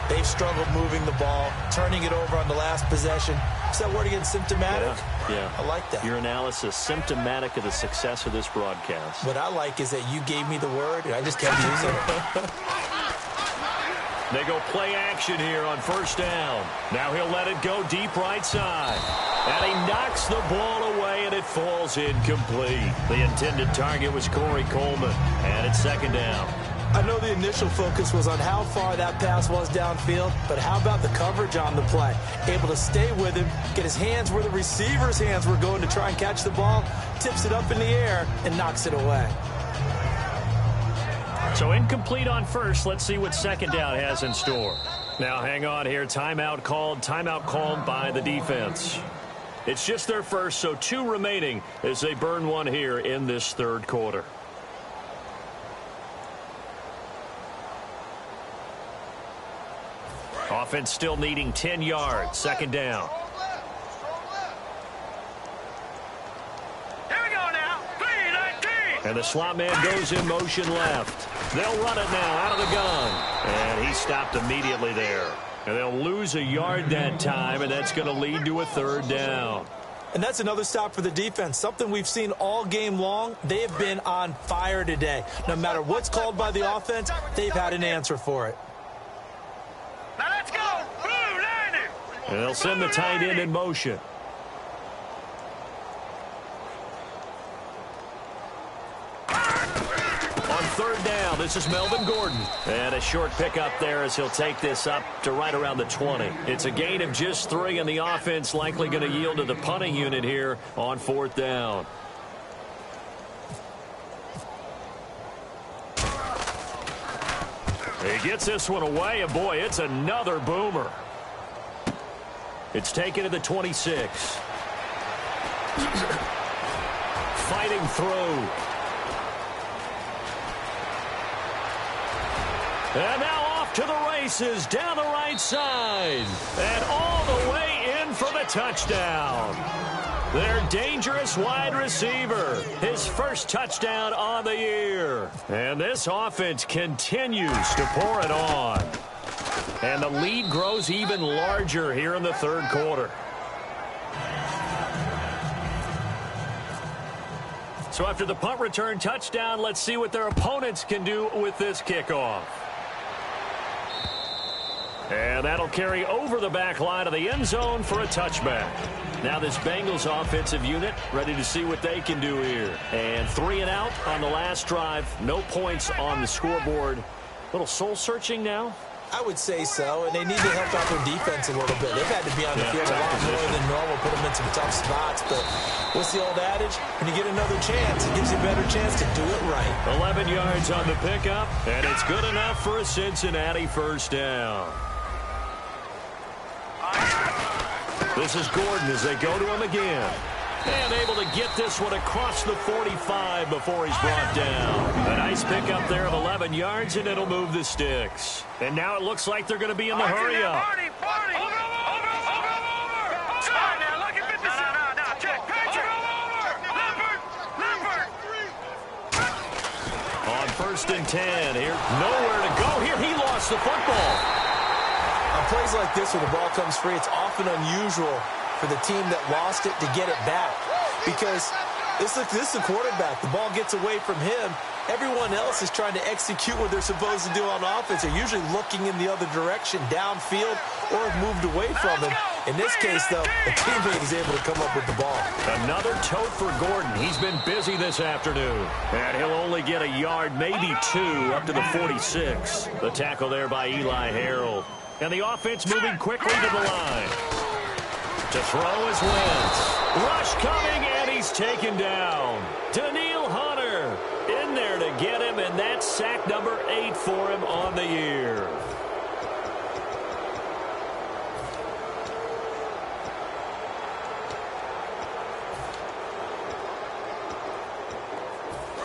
they've struggled moving the ball, turning it over on the last possession. Is that word again, symptomatic? Yeah. I like that. Your analysis, symptomatic of the success of this broadcast. What I like is that you gave me the word, and I just kept using it. They go play action here on 1st down. Now he'll let it go deep right side. And he knocks the ball away, and it falls incomplete. The intended target was Corey Coleman, and it's 2nd down. I know the initial focus was on how far that pass was downfield, but how about the coverage on the play? Able to stay with him, get his hands where the receiver's hands were going to try and catch the ball, tips it up in the air, and knocks it away. So incomplete on 1st. Let's see what 2nd down has in store. Now hang on here. Timeout called by the defense. It's just their first, so 2 remaining as they burn one here in this 3rd quarter. Offense still needing 10 yards. 2nd down. Here we go now. 3-19. And the slot man goes in motion left. They'll run it now out of the gun. And he stopped immediately there. And they'll lose a yard that time, and that's going to lead to a 3rd down. And that's another stop for the defense, something we've seen all game long. They have been on fire today. No matter what's called by the offense, they've had an answer for it. Now let's go. Blue 90. And they'll send the tight end in motion. On third down. This is Melvin Gordon. And a short pickup there as he'll take this up to right around the 20. It's a gain of just 3, and the offense likely going to yield to the punting unit here on fourth down. He gets this one away, and boy, it's another boomer. It's taken to the 26. Fighting through. And now off to the races down the right side. And all the way in for the touchdown. Their dangerous wide receiver. His first touchdown on the year. And this offense continues to pour it on. And the lead grows even larger here in the third quarter. So after the punt return touchdown, let's see what their opponents can do with this kickoff. And that'll carry over the back line of the end zone for a touchback. Now this Bengals offensive unit ready to see what they can do here. And 3 and out on the last drive. No points on the scoreboard. A little soul-searching now. I would say so, and they need to help out their defense a little bit. They've had to be on the field a lot more than normal, put them in some tough spots. But what's the old adage? When you get another chance, it gives you a better chance to do it right. 11 yards on the pickup, and it's good enough for a Cincinnati first down. This is Gordon as they go to him again. And able to get this one across the 45 before he's brought down. A nice pickup there of 11 yards, and it'll move the sticks. And now it looks like they're going to be in the hurry-up. On 1st and 10 here. Nowhere to go here. He lost the football. On plays like this where the ball comes free, it's often unusual for the team that lost it to get it back. Because this is the quarterback. The ball gets away from him. Everyone else is trying to execute what they're supposed to do on offense. They're usually looking in the other direction, downfield, or have moved away from him. In this case, though, the teammate is able to come up with the ball. Another tote for Gordon. He's been busy this afternoon. And he'll only get a yard, maybe 2, up to the 46. The tackle there by Eli Harold. And the offense moving quickly to the line. To throw is Wentz. Rush coming, and he's taken down. Daniil Hunter in there to get him, and that's sack number 8 for him on the year.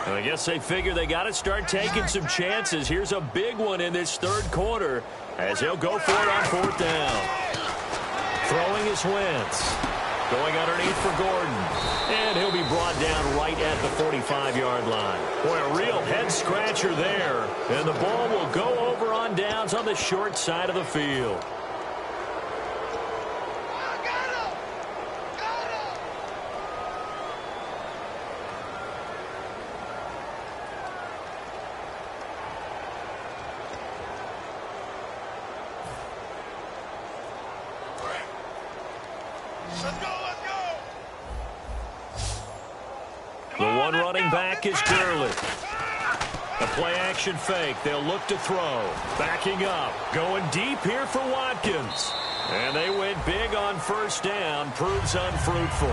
I guess they figure they got to start taking some chances. Here's a big one in this third quarter as he'll go for it on 4th down. Throwing is Wentz. Going underneath for Gordon. And he'll be brought down right at the 45-yard line. Boy, a real head-scratcher there. And the ball will go over on downs on the short side of the field. The one running back is Gurley. A play-action fake. They'll look to throw. Backing up. Going deep here for Watkins. And they went big on 1st down. Proves unfruitful.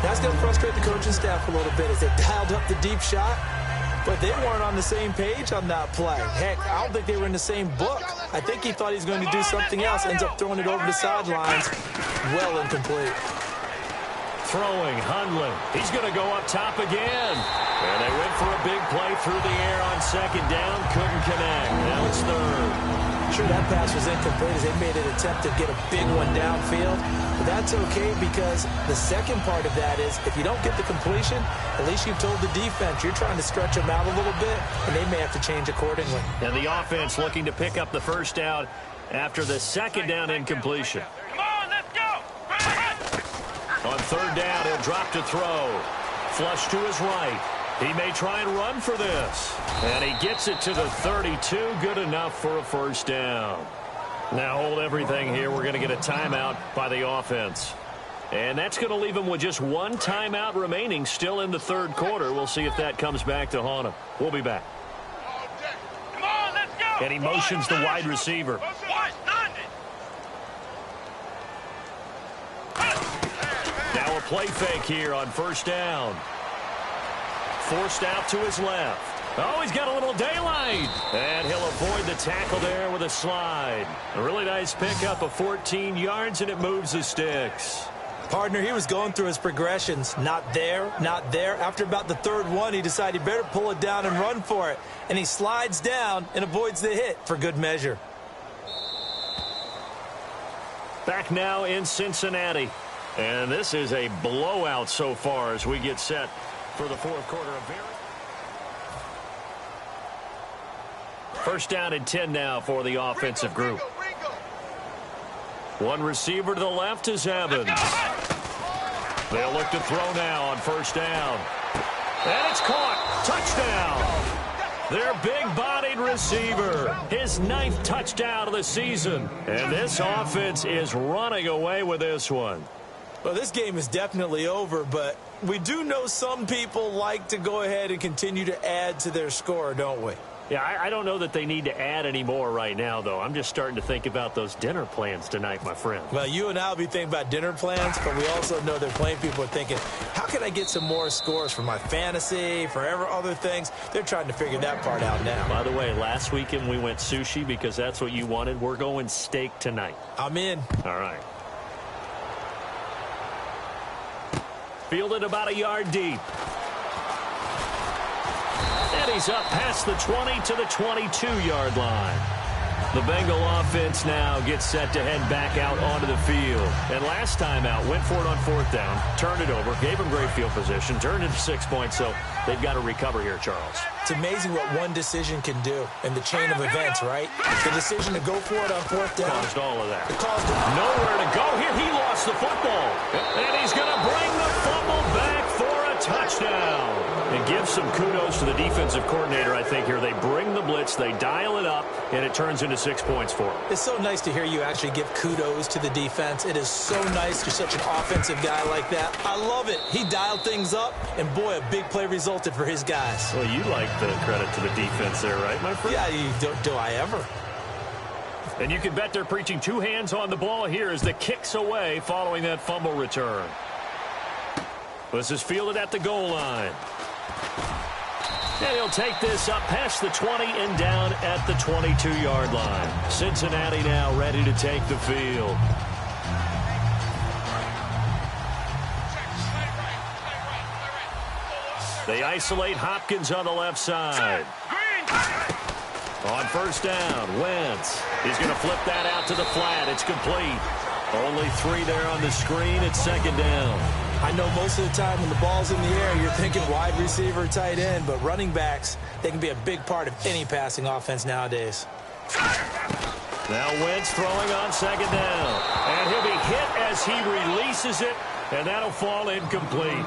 That's going to frustrate the coaching staff a little bit as they dialed up the deep shot. But they weren't on the same page on that play. Heck, I don't think they were in the same book. I think he thought he was going to do something else. Ends up throwing it over the sidelines. Well incomplete. Throwing, Hundley. He's going to go up top again. And they went for a big play through the air on 2nd down. Couldn't connect. Now it's 3rd. Sure, that pass was incomplete as they made an attempt to get a big one downfield. But that's okay because the second part of that is if you don't get the completion, at least you've told the defense you're trying to stretch them out a little bit, and they may have to change accordingly. And the offense looking to pick up the 1st down after the 2nd down incompletion. On 3rd down, he'll drop to throw. Flush to his right. He may try and run for this. And he gets it to the 32. Good enough for a 1st down. Now hold everything here. We're going to get a timeout by the offense. And that's going to leave him with just one timeout remaining still in the third quarter. We'll see if that comes back to haunt him. We'll be back. And he motions the wide receiver. Now a play fake here on first down. Forced out to his left. Oh, he's got a little daylight. And he'll avoid the tackle there with a slide. A really nice pickup of 14 yards, and it moves the sticks. Partner, he was going through his progressions. Not there, not there. After about the third one, he decided he better pull it down and run for it. And he slides down and avoids the hit for good measure. Back now in Cincinnati. And this is a blowout so far as we get set for the fourth quarter of First down and 10 now for the offensive group. One receiver to the left is Evans. They'll look to throw now on first down. And it's caught. Touchdown. Their big-bodied receiver. His 9th touchdown of the season. And this offense is running away with this one. Well, this game is definitely over, but we do know some people like to go ahead and continue to add to their score, don't we? Yeah, I don't know that they need to add any more right now, though. I'm just starting to think about those dinner plans tonight, my friend. Well, you and I will be thinking about dinner plans, but we also know that plenty of people are thinking, how can I get some more scores for my fantasy, for other things? They're trying to figure that part out now. By the way, last weekend we went sushi because that's what you wanted. We're going steak tonight. I'm in. All right. Fielded about a yard deep. And he's up past the 20 to the 22-yard line. The Bengal offense now gets set to head back out onto the field. And last time out, went for it on fourth down, turned it over, gave him great field position, turned it to 6 points, so they've got to recover here, Charles. It's amazing what one decision can do in the chain of events, right? The decision to go for it on fourth down. Caused all of that. It caused it. Nowhere to go here. He lost the football. And he's going to bring the fumble back for a touchdown. And give some kudos to the defensive coordinator, I think, here. They bring the blitz, they dial it up, and it turns into 6 points for him. It's so nice to hear you actually give kudos to the defense. It is so nice. You're such an offensive guy like that. I love it. He dialed things up, and boy, a big play resulted for his guys. Well, you like the credit to the defense there, right, my friend? Yeah, do I ever? And you can bet they're preaching two hands on the ball here as the kick's away following that fumble return. This is fielded at the goal line. And he'll take this up past the 20 and down at the 22-yard line. Cincinnati now ready to take the field. They isolate Hopkins on the left side. On first down, Wentz. He's going to flip that out to the flat. It's complete. Only 3 there on the screen. It's second down. I know most of the time when the ball's in the air, you're thinking wide receiver, tight end, but running backs, they can be a big part of any passing offense nowadays. Now Wentz throwing on second down. And he'll be hit as he releases it, and that'll fall incomplete.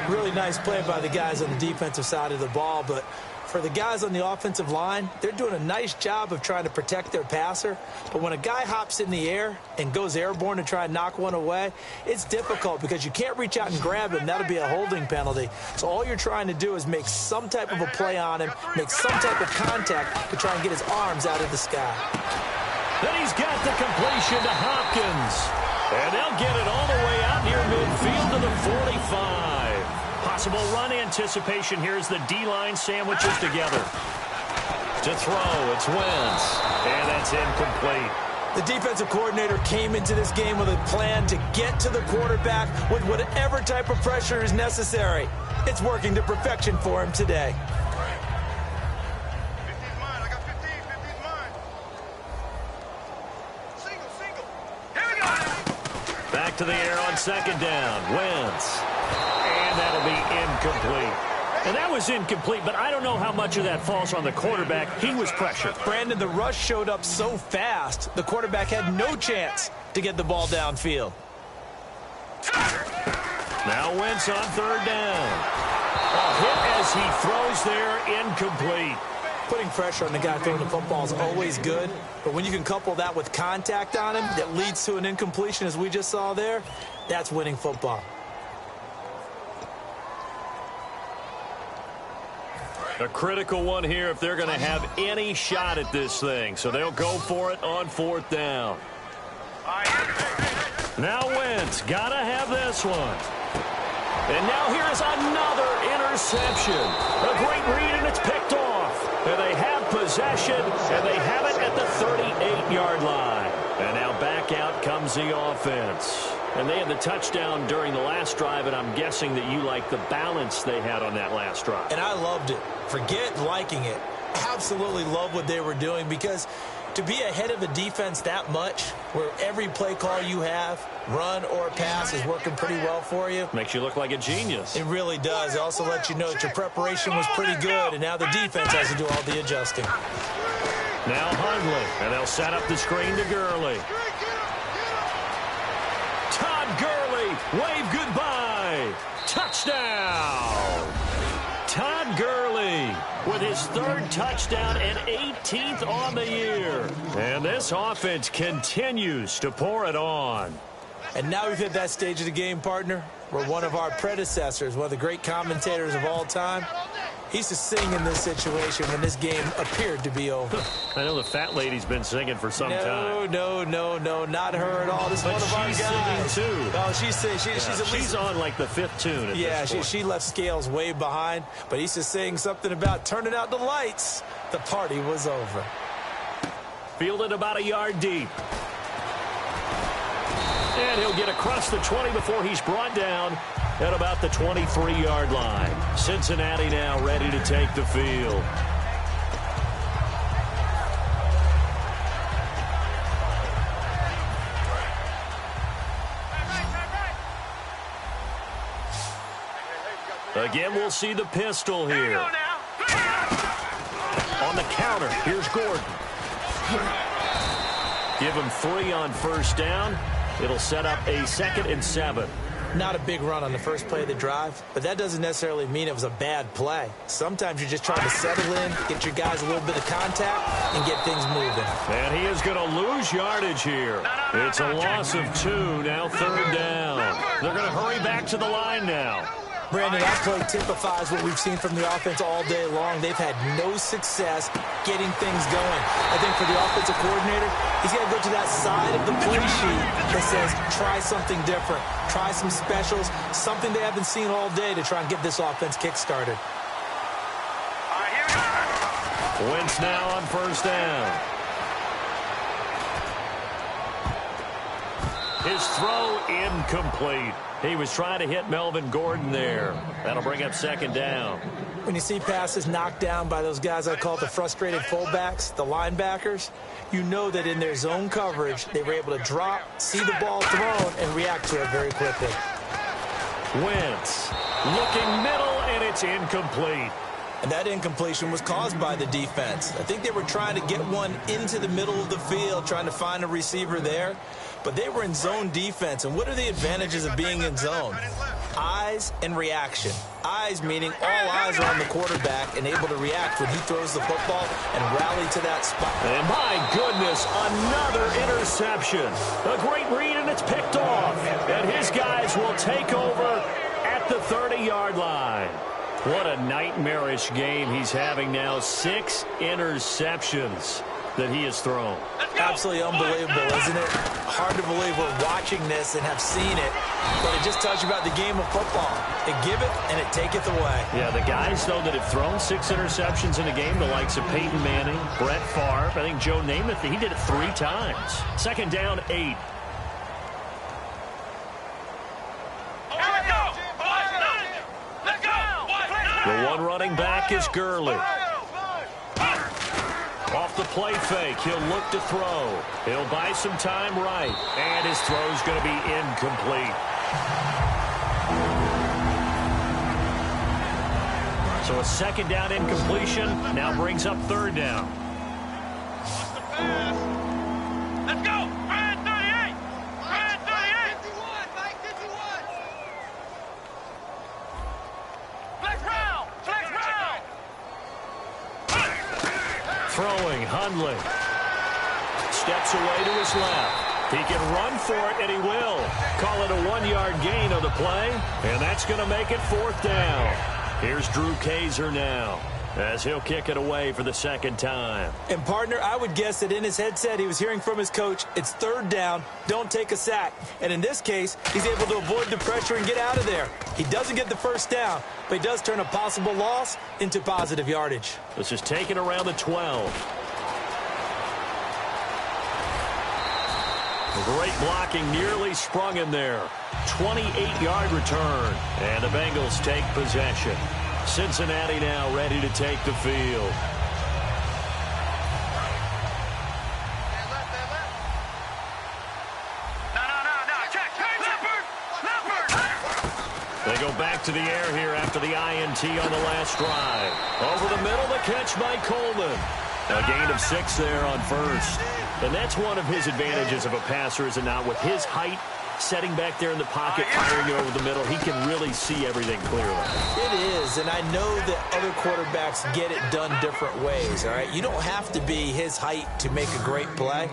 Really nice play by the guys on the defensive side of the ball, but for the guys on the offensive line, they're doing a nice job of trying to protect their passer. But when a guy hops in the air and goes airborne to try and knock one away, it's difficult because you can't reach out and grab him. That'll be a holding penalty. So all you're trying to do is make some type of a play on him, make some type of contact to try and get his arms out of the sky. Then he's got the completion to Hopkins. And they'll get it all the way out near midfield to the 45. Possible run anticipation here as the D-line sandwiches together. To throw, it's Wentz. And that's incomplete. The defensive coordinator came into this game with a plan to get to the quarterback with whatever type of pressure is necessary. It's working to perfection for him today. 15's mine. I got 15. 15's mine. Single. Here we go. Back to the air on second down. Wentz. And that'll be incomplete. And that was incomplete, but I don't know how much of that falls on the quarterback. He was pressured. Brandon, the rush showed up so fast, the quarterback had no chance to get the ball downfield. Now Wentz on third down. A hit as he throws there, incomplete. Putting pressure on the guy throwing the football is always good, but when you can couple that with contact on him that leads to an incompletion, as we just saw there, that's winning football. A critical one here if they're going to have any shot at this thing. So they'll go for it on 4th down. Now Wentz, got to have this one. And now here's another interception. A great read, and it's picked off. And they have possession, and they have it at the 38-yard line. And now back out comes the offense. And they had the touchdown during the last drive, and I'm guessing that you like the balance they had on that last drive. And I loved it. Forget liking it. Absolutely love what they were doing, because to be ahead of a defense that much, where every play call you have, run or pass, is working pretty well for you. Makes you look like a genius. It really does. It also lets you know that your preparation was pretty good, and now the defense has to do all the adjusting. Now Hundley, and they'll set up the screen to Gurley. Todd Gurley, wave goodbye. Touchdown. Todd Gurley with his 3rd touchdown and 18th on the year. And this offense continues to pour it on. And now we've hit that stage of the game, partner, where one of our predecessors, one of the great commentators of all time, he used to sing in this situation when this game appeared to be over. I know the fat lady's been singing for some time. No, not her at all. This is one of our guys. She's singing too. Oh, she's singing. She's on like the 5th tune at this point. she left Scales way behind, but he's just saying something about turning out the lights. The party was over. Fielded about a yard deep. And he'll get across the 20 before he's brought down at about the 23-yard line. Cincinnati now ready to take the field. Again, we'll see the pistol here. On the counter, here's Gordon. Give him 3 on 1st down. It'll set up a 2nd and 7. Not a big run on the first play of the drive, but that doesn't necessarily mean it was a bad play. Sometimes you're just trying to settle in, get your guys a little bit of contact, and get things moving. And he is going to lose yardage here. It's a loss of 2, now 3rd down. They're going to hurry back to the line now. Brandon, that play typifies what we've seen from the offense all day long. They've had no success getting things going. I think for the offensive coordinator, he's got to go to that side of the play sheet that says, try something different. Try some specials, something they haven't seen all day to try and get this offense kick-started. Wentz now on 1st down. His throw incomplete. He was trying to hit Melvin Gordon there. That'll bring up 2nd down. When you see passes knocked down by those guys I call the frustrated fullbacks, the linebackers, you know that in their zone coverage, they were able to drop, see the ball thrown, and react to it very quickly. Wentz looking middle, and it's incomplete. And that incompletion was caused by the defense. I think they were trying to get one into the middle of the field, trying to find a receiver there. But they were in zone defense. And what are the advantages of being in zone? Eyes and reaction. Eyes meaning all eyes are on the quarterback and able to react when he throws the football and rally to that spot. And my goodness, another interception. A great read, and it's picked off. And his guys will take over at the 30-yard line. What a nightmarish game he's having now. 6 interceptions that he has thrown. Absolutely unbelievable, isn't it? Hard to believe we're watching this and have seen it, but it just tells you about the game of football. It giveth and it taketh away. Yeah, the guys, though, that have thrown 6 interceptions in a game, the likes of Peyton Manning, Brett Favre, I think Joe Namath, he did it 3 times. 2nd down, 8. The one running back is Gurley. Off the play fake, he'll look to throw. He'll buy some time right, and his throw's going to be incomplete. So a 2nd down incompletion now brings up 3rd down. Let's go! Brand 38! Brand 38! 51, Mike, 51! Flex round! Flex round! Throwing, Hundley. Steps away to his left. He can run for it, and he will. Call it a 1-yard gain of the play, and that's going to make it 4th down. Here's Drew Kaiser now. as he'll kick it away for the second time. And, partner, I would guess that in his headset he was hearing from his coach, it's third down, don't take a sack. And in this case, he's able to avoid the pressure and get out of there. He doesn't get the first down, but he does turn a possible loss into positive yardage. This is taken around the 12. Great blocking, nearly sprung him there. 28-yard return, and the Bengals take possession. Cincinnati now ready to take the field. They go back to the air here after the INT on the last drive. Over the middle, the catch by Coleman. A gain of 6 there on first. And that's one of his advantages of a passer, is it not? With his height, setting back there in the pocket, firing it over the middle, he can really see everything clearly. It is, and I know that other quarterbacks get it done different ways, all right? You don't have to be his height to make a great play.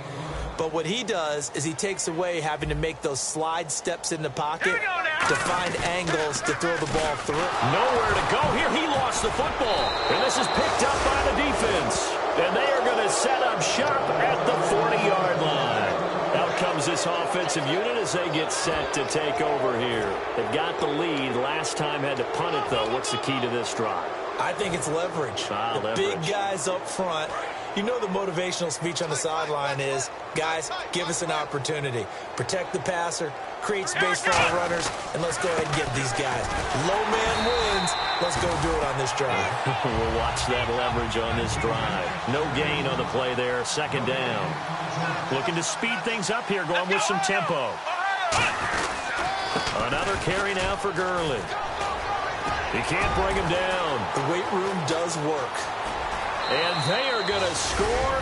But what he does is he takes away having to make those slide steps in the pocket to find angles to throw the ball through. Nowhere to go here. He lost the football. And this is picked up by the defense. And they are going to set up shop at the 40-yard line. Out comes this offensive unit as they get set to take over here. They've got the lead. Last time had to punt it, though. What's the key to this drive? I think it's leverage. The big guys up front. You know the motivational speech on the sideline is, guys, give us an opportunity. Protect the passer, create space for our runners, and let's go ahead and get these guys. Low man wins. Let's go do it on this drive. We'll watch that leverage on this drive. No gain on the play there. Second down. Looking to speed things up here, going with some tempo. Another carry now for Gurley. He can't bring him down. The weight room does work. And they are going to score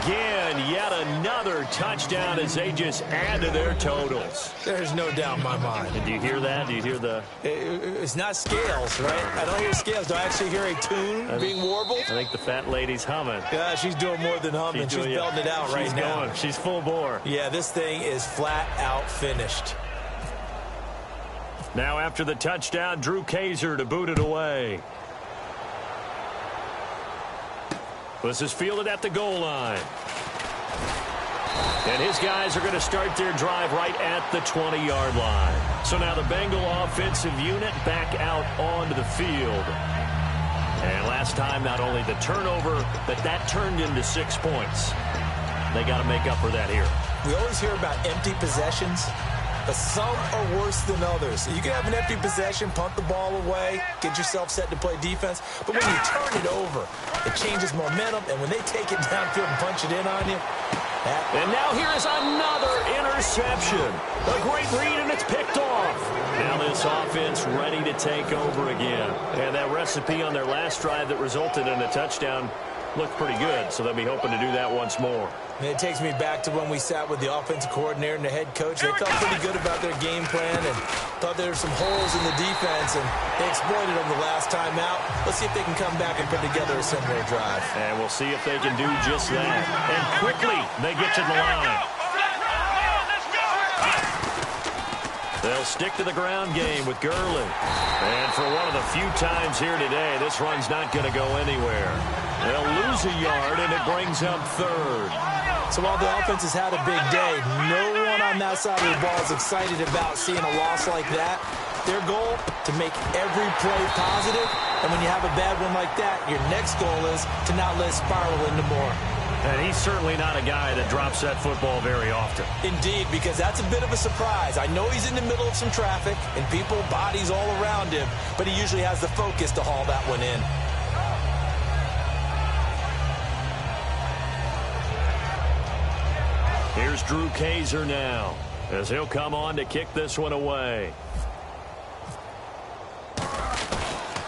again. Yet another touchdown as they just add to their totals. There's no doubt in my mind. Did you hear that? Do you hear the... It's not scales, right? I don't hear scales. Do I actually hear a tune being warbled? I think the fat lady's humming. Yeah, she's doing more than humming. She's belting it out right now. Going. She's full bore. Yeah, this thing is flat out finished. Now after the touchdown, Drew Kaiser to boot it away. This is fielded at the goal line. And his guys are going to start their drive right at the 20-yard line. So now the Bengal offensive unit back out onto the field. And last time, not only the turnover, but that turned into 6 points. They got to make up for that here. We always hear about empty possessions, but some are worse than others. You can have an empty possession, punt the ball away, get yourself set to play defense. But when you turn it over, it changes momentum. And when they take it downfield and punch it in on you. And now here is another interception. A great read, and it's picked off. Now this offense ready to take over again. And that recipe on their last drive that resulted in a touchdown looked pretty good, so they'll be hoping to do that once more. And it takes me back to when we sat with the offensive coordinator and the head coach. They felt pretty good about their game plan and thought there were some holes in the defense, and they exploited them the last time out. Let's see if they can come back and put together a similar drive. And we'll see if they can do just that. And quickly, they get to the line. They'll stick to the ground game with Gurley. And for one of the few times here today, this run's not going to go anywhere. They'll lose a yard, and it brings up third. So while the offense has had a big day, no one on that side of the ball is excited about seeing a loss like that. Their goal, to make every play positive. And when you have a bad one like that, your next goal is to not let it spiral into more. And he's certainly not a guy that drops that football very often. Indeed, because that's a bit of a surprise. I know he's in the middle of some traffic and people, bodies all around him, but he usually has the focus to haul that one in. Here's Drew Kaiser now, as he'll come on to kick this one away.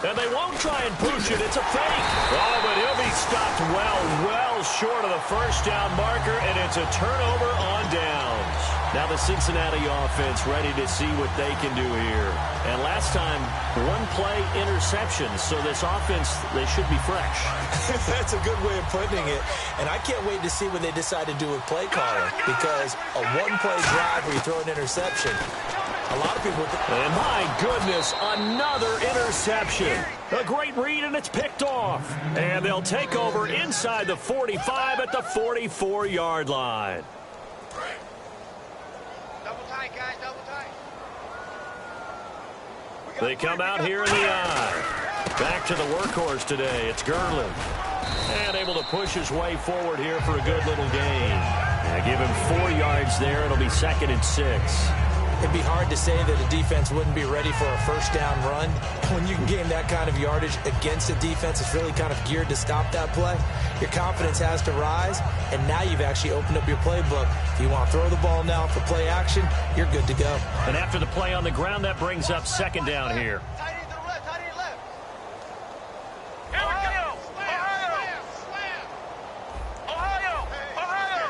And they won't try and push it. It's a fake. Oh, but he'll be stopped well short of the first down marker, and it's a turnover on downs. Now the Cincinnati offense ready to see what they can do here. And last time, one play interception, so this offense, they should be fresh. That's a good way of putting it. And I can't wait to see what they decide to do with play calling, because a one-play drive where you throw an interception, A lot of people... And my goodness, another interception. A great read, and it's picked off. And they'll take over inside the 45 at the 44-yard line. Double tight, guys, double tight. They come out here in the eye. Back to the workhorse today. It's Gerlin. And able to push his way forward here for a good little gain. And give him 4 yards there. It'll be 2nd and 6. It'd be hard to say that a defense wouldn't be ready for a first down run. When you can gain that kind of yardage against a defense, it's really kind of geared to stop that play. Your confidence has to rise, and now you've actually opened up your playbook. If you want to throw the ball now for play action, you're good to go. And after the play on the ground, that brings up 2nd down here. Tight end to the left, tight end left. Here we go. Ohio.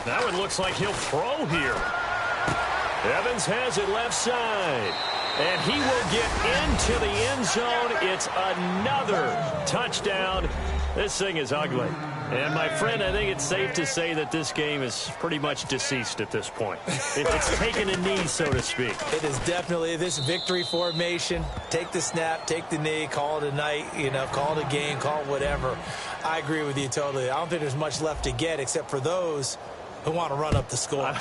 That one looks like he'll throw here. Evans has it left side. And he will get into the end zone. It's another touchdown. This thing is ugly. And, my friend, I think it's safe to say that this game is pretty much deceased at this point. It's taken a knee, so to speak. It is definitely this victory formation. Take the snap, take the knee, call it a night, call it a game, call it whatever. I agree with you totally. I don't think there's much left to get except for those who want to run up the score.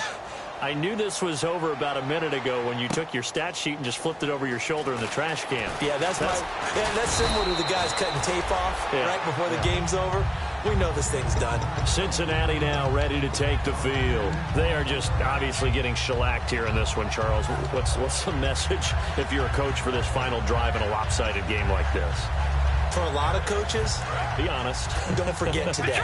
I knew this was over about a minute ago when you took your stat sheet and just flipped it over your shoulder in the trash can. Yeah, that's similar to the guys cutting tape off right before the game's over. We know this thing's done. Cincinnati now ready to take the field. They are just obviously getting shellacked here in this one, Charles. What's the message if you're a coach for this final drive in a lopsided game like this? For a lot of coaches, be honest. Don't forget today.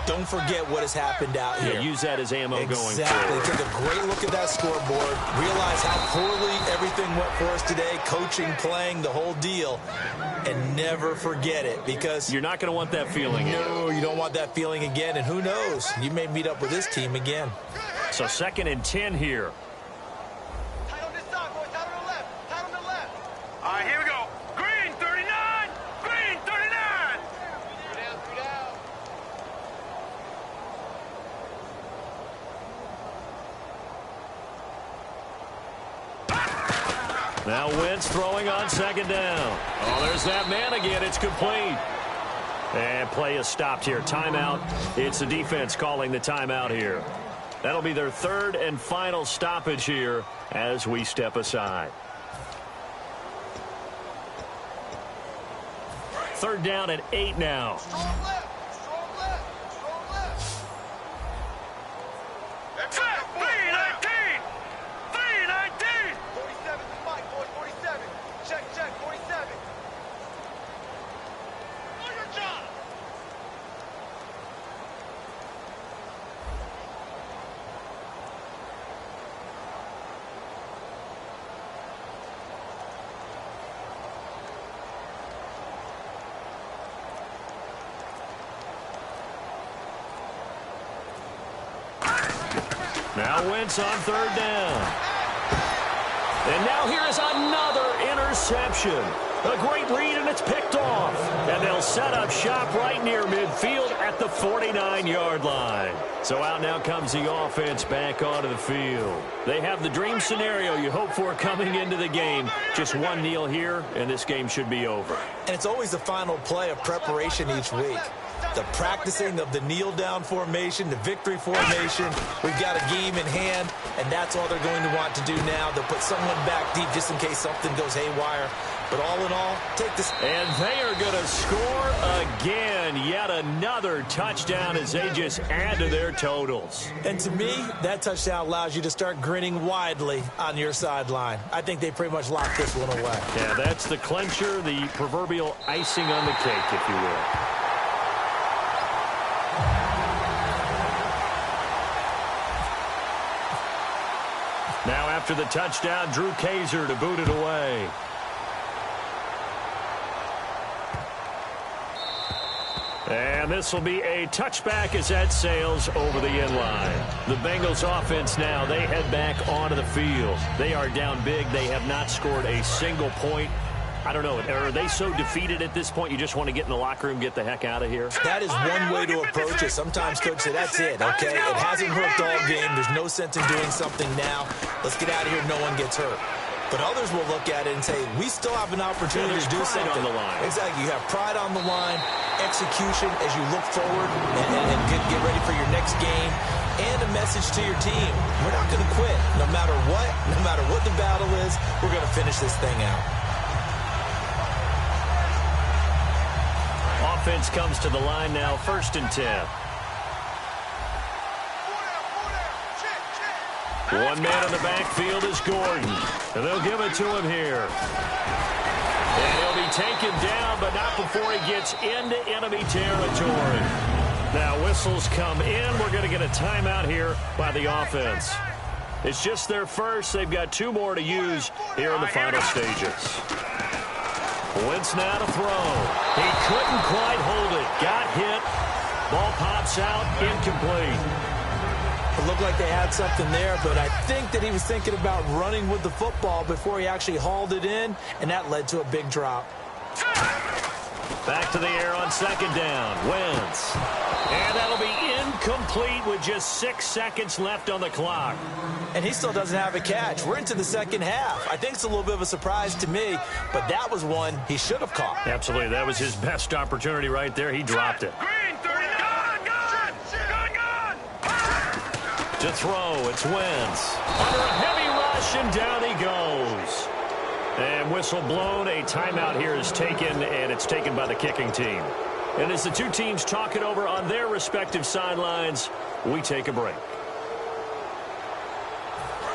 Don't forget what has happened out here. Yeah, use that as ammo going forward. Exactly. Take a great look at that scoreboard. Realize how poorly everything went for us today. Coaching, playing, the whole deal. And never forget it, because you're not going to want that feeling. No, you don't want that feeling again. And who knows? You may meet up with this team again. So 2nd and 10 here. Tight on this side, boys. Tight on the left. Tight on the left. All right, here we go. Green 39. Green 39. 3 down, 3 down. Now Wentz throwing on 2nd down. Oh, there's that man again. It's complete. And play is stopped here. Timeout. It's the defense calling the timeout here. That'll be their 3rd and final stoppage here as we step aside. 3rd down and 8 now. Strong left. Strong left. Strong left. Check. 319. 319. 47 is Mike, boys. 47. Check, check. 47. Do your job. Now Wentz on 3rd down. And now here is another interception. A great read, and it's picked off. And they'll set up shop right near midfield at the 49-yard line. So out now comes the offense back onto the field. They have the dream scenario you hope for coming into the game. Just one kneel here, and this game should be over. And it's always the final play of preparation each week. The practicing of the kneel-down formation, the victory formation. We've got a game in hand, and that's all they're going to want to do now. They'll put someone back deep just in case something goes haywire. But all in all, take this. And they are going to score again. Yet another touchdown as they just add to their totals. And to me, that touchdown allows you to start grinning widely on your sideline. I think they pretty much locked this one away. Yeah, that's the clincher, the proverbial icing on the cake, if you will. Now after the touchdown, Drew Kaiser to boot it away. And this will be a touchback as that sails over the end line. The Bengals offense now, they head back onto the field. They are down big. They have not scored a single point. I don't know, are they so defeated at this point you just want to get in the locker room, get the heck out of here? That is one way to approach it. Sometimes coach say, that's it, okay? It hasn't worked all game. There's no sense in doing something now. Let's get out of here. No one gets hurt. But others will look at it and say, we still have an opportunity to do something. On the line. Exactly. You have pride on the line, execution as you look forward and get ready for your next game, and a message to your team. We're not going to quit. No matter what the battle is, we're going to finish this thing out. Offense comes to the line now, 1st and 10. One man in the backfield is Gordon, and they'll give it to him here. And he'll be taken down, but not before he gets into enemy territory. Now whistles come in. We're going to get a timeout here by the offense. It's just their first. They've got 2 more to use here in the final stages. Wentz now to throw. He couldn't quite hold it. Got hit. Ball pops out, incomplete. It looked like they had something there, but I think that he was thinking about running with the football before he actually hauled it in, and that led to a big drop. Back to the air on 2nd down. Wentz. And that'll be incomplete with just 6 seconds left on the clock. And he still doesn't have a catch. We're into the second half. I think it's a little bit of a surprise to me, but that was one he should have caught. Absolutely. That was his best opportunity right there. He dropped it. To throw, it's Wentz. Under a heavy rush, and down he goes. And whistle blown. A timeout here is taken, and it's taken by the kicking team. And as the 2 teams talk it over on their respective sidelines, we take a break.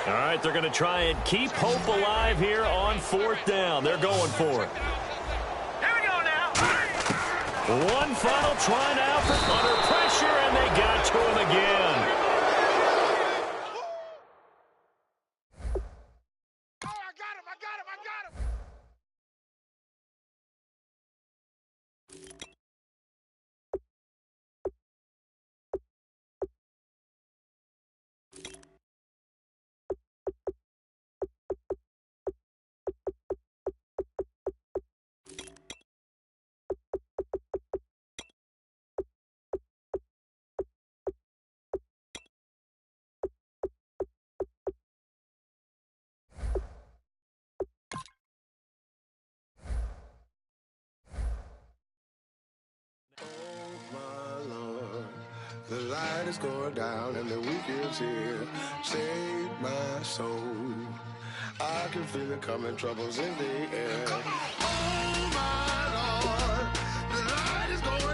All right, they're going to try and keep hope alive here on 4th down. They're going for it. Here we go now. One final try now for under pressure, and they got to him again. The light is going down and the weekend's here. Save my soul. I can feel it coming, troubles in the air. Oh my Lord, the light is going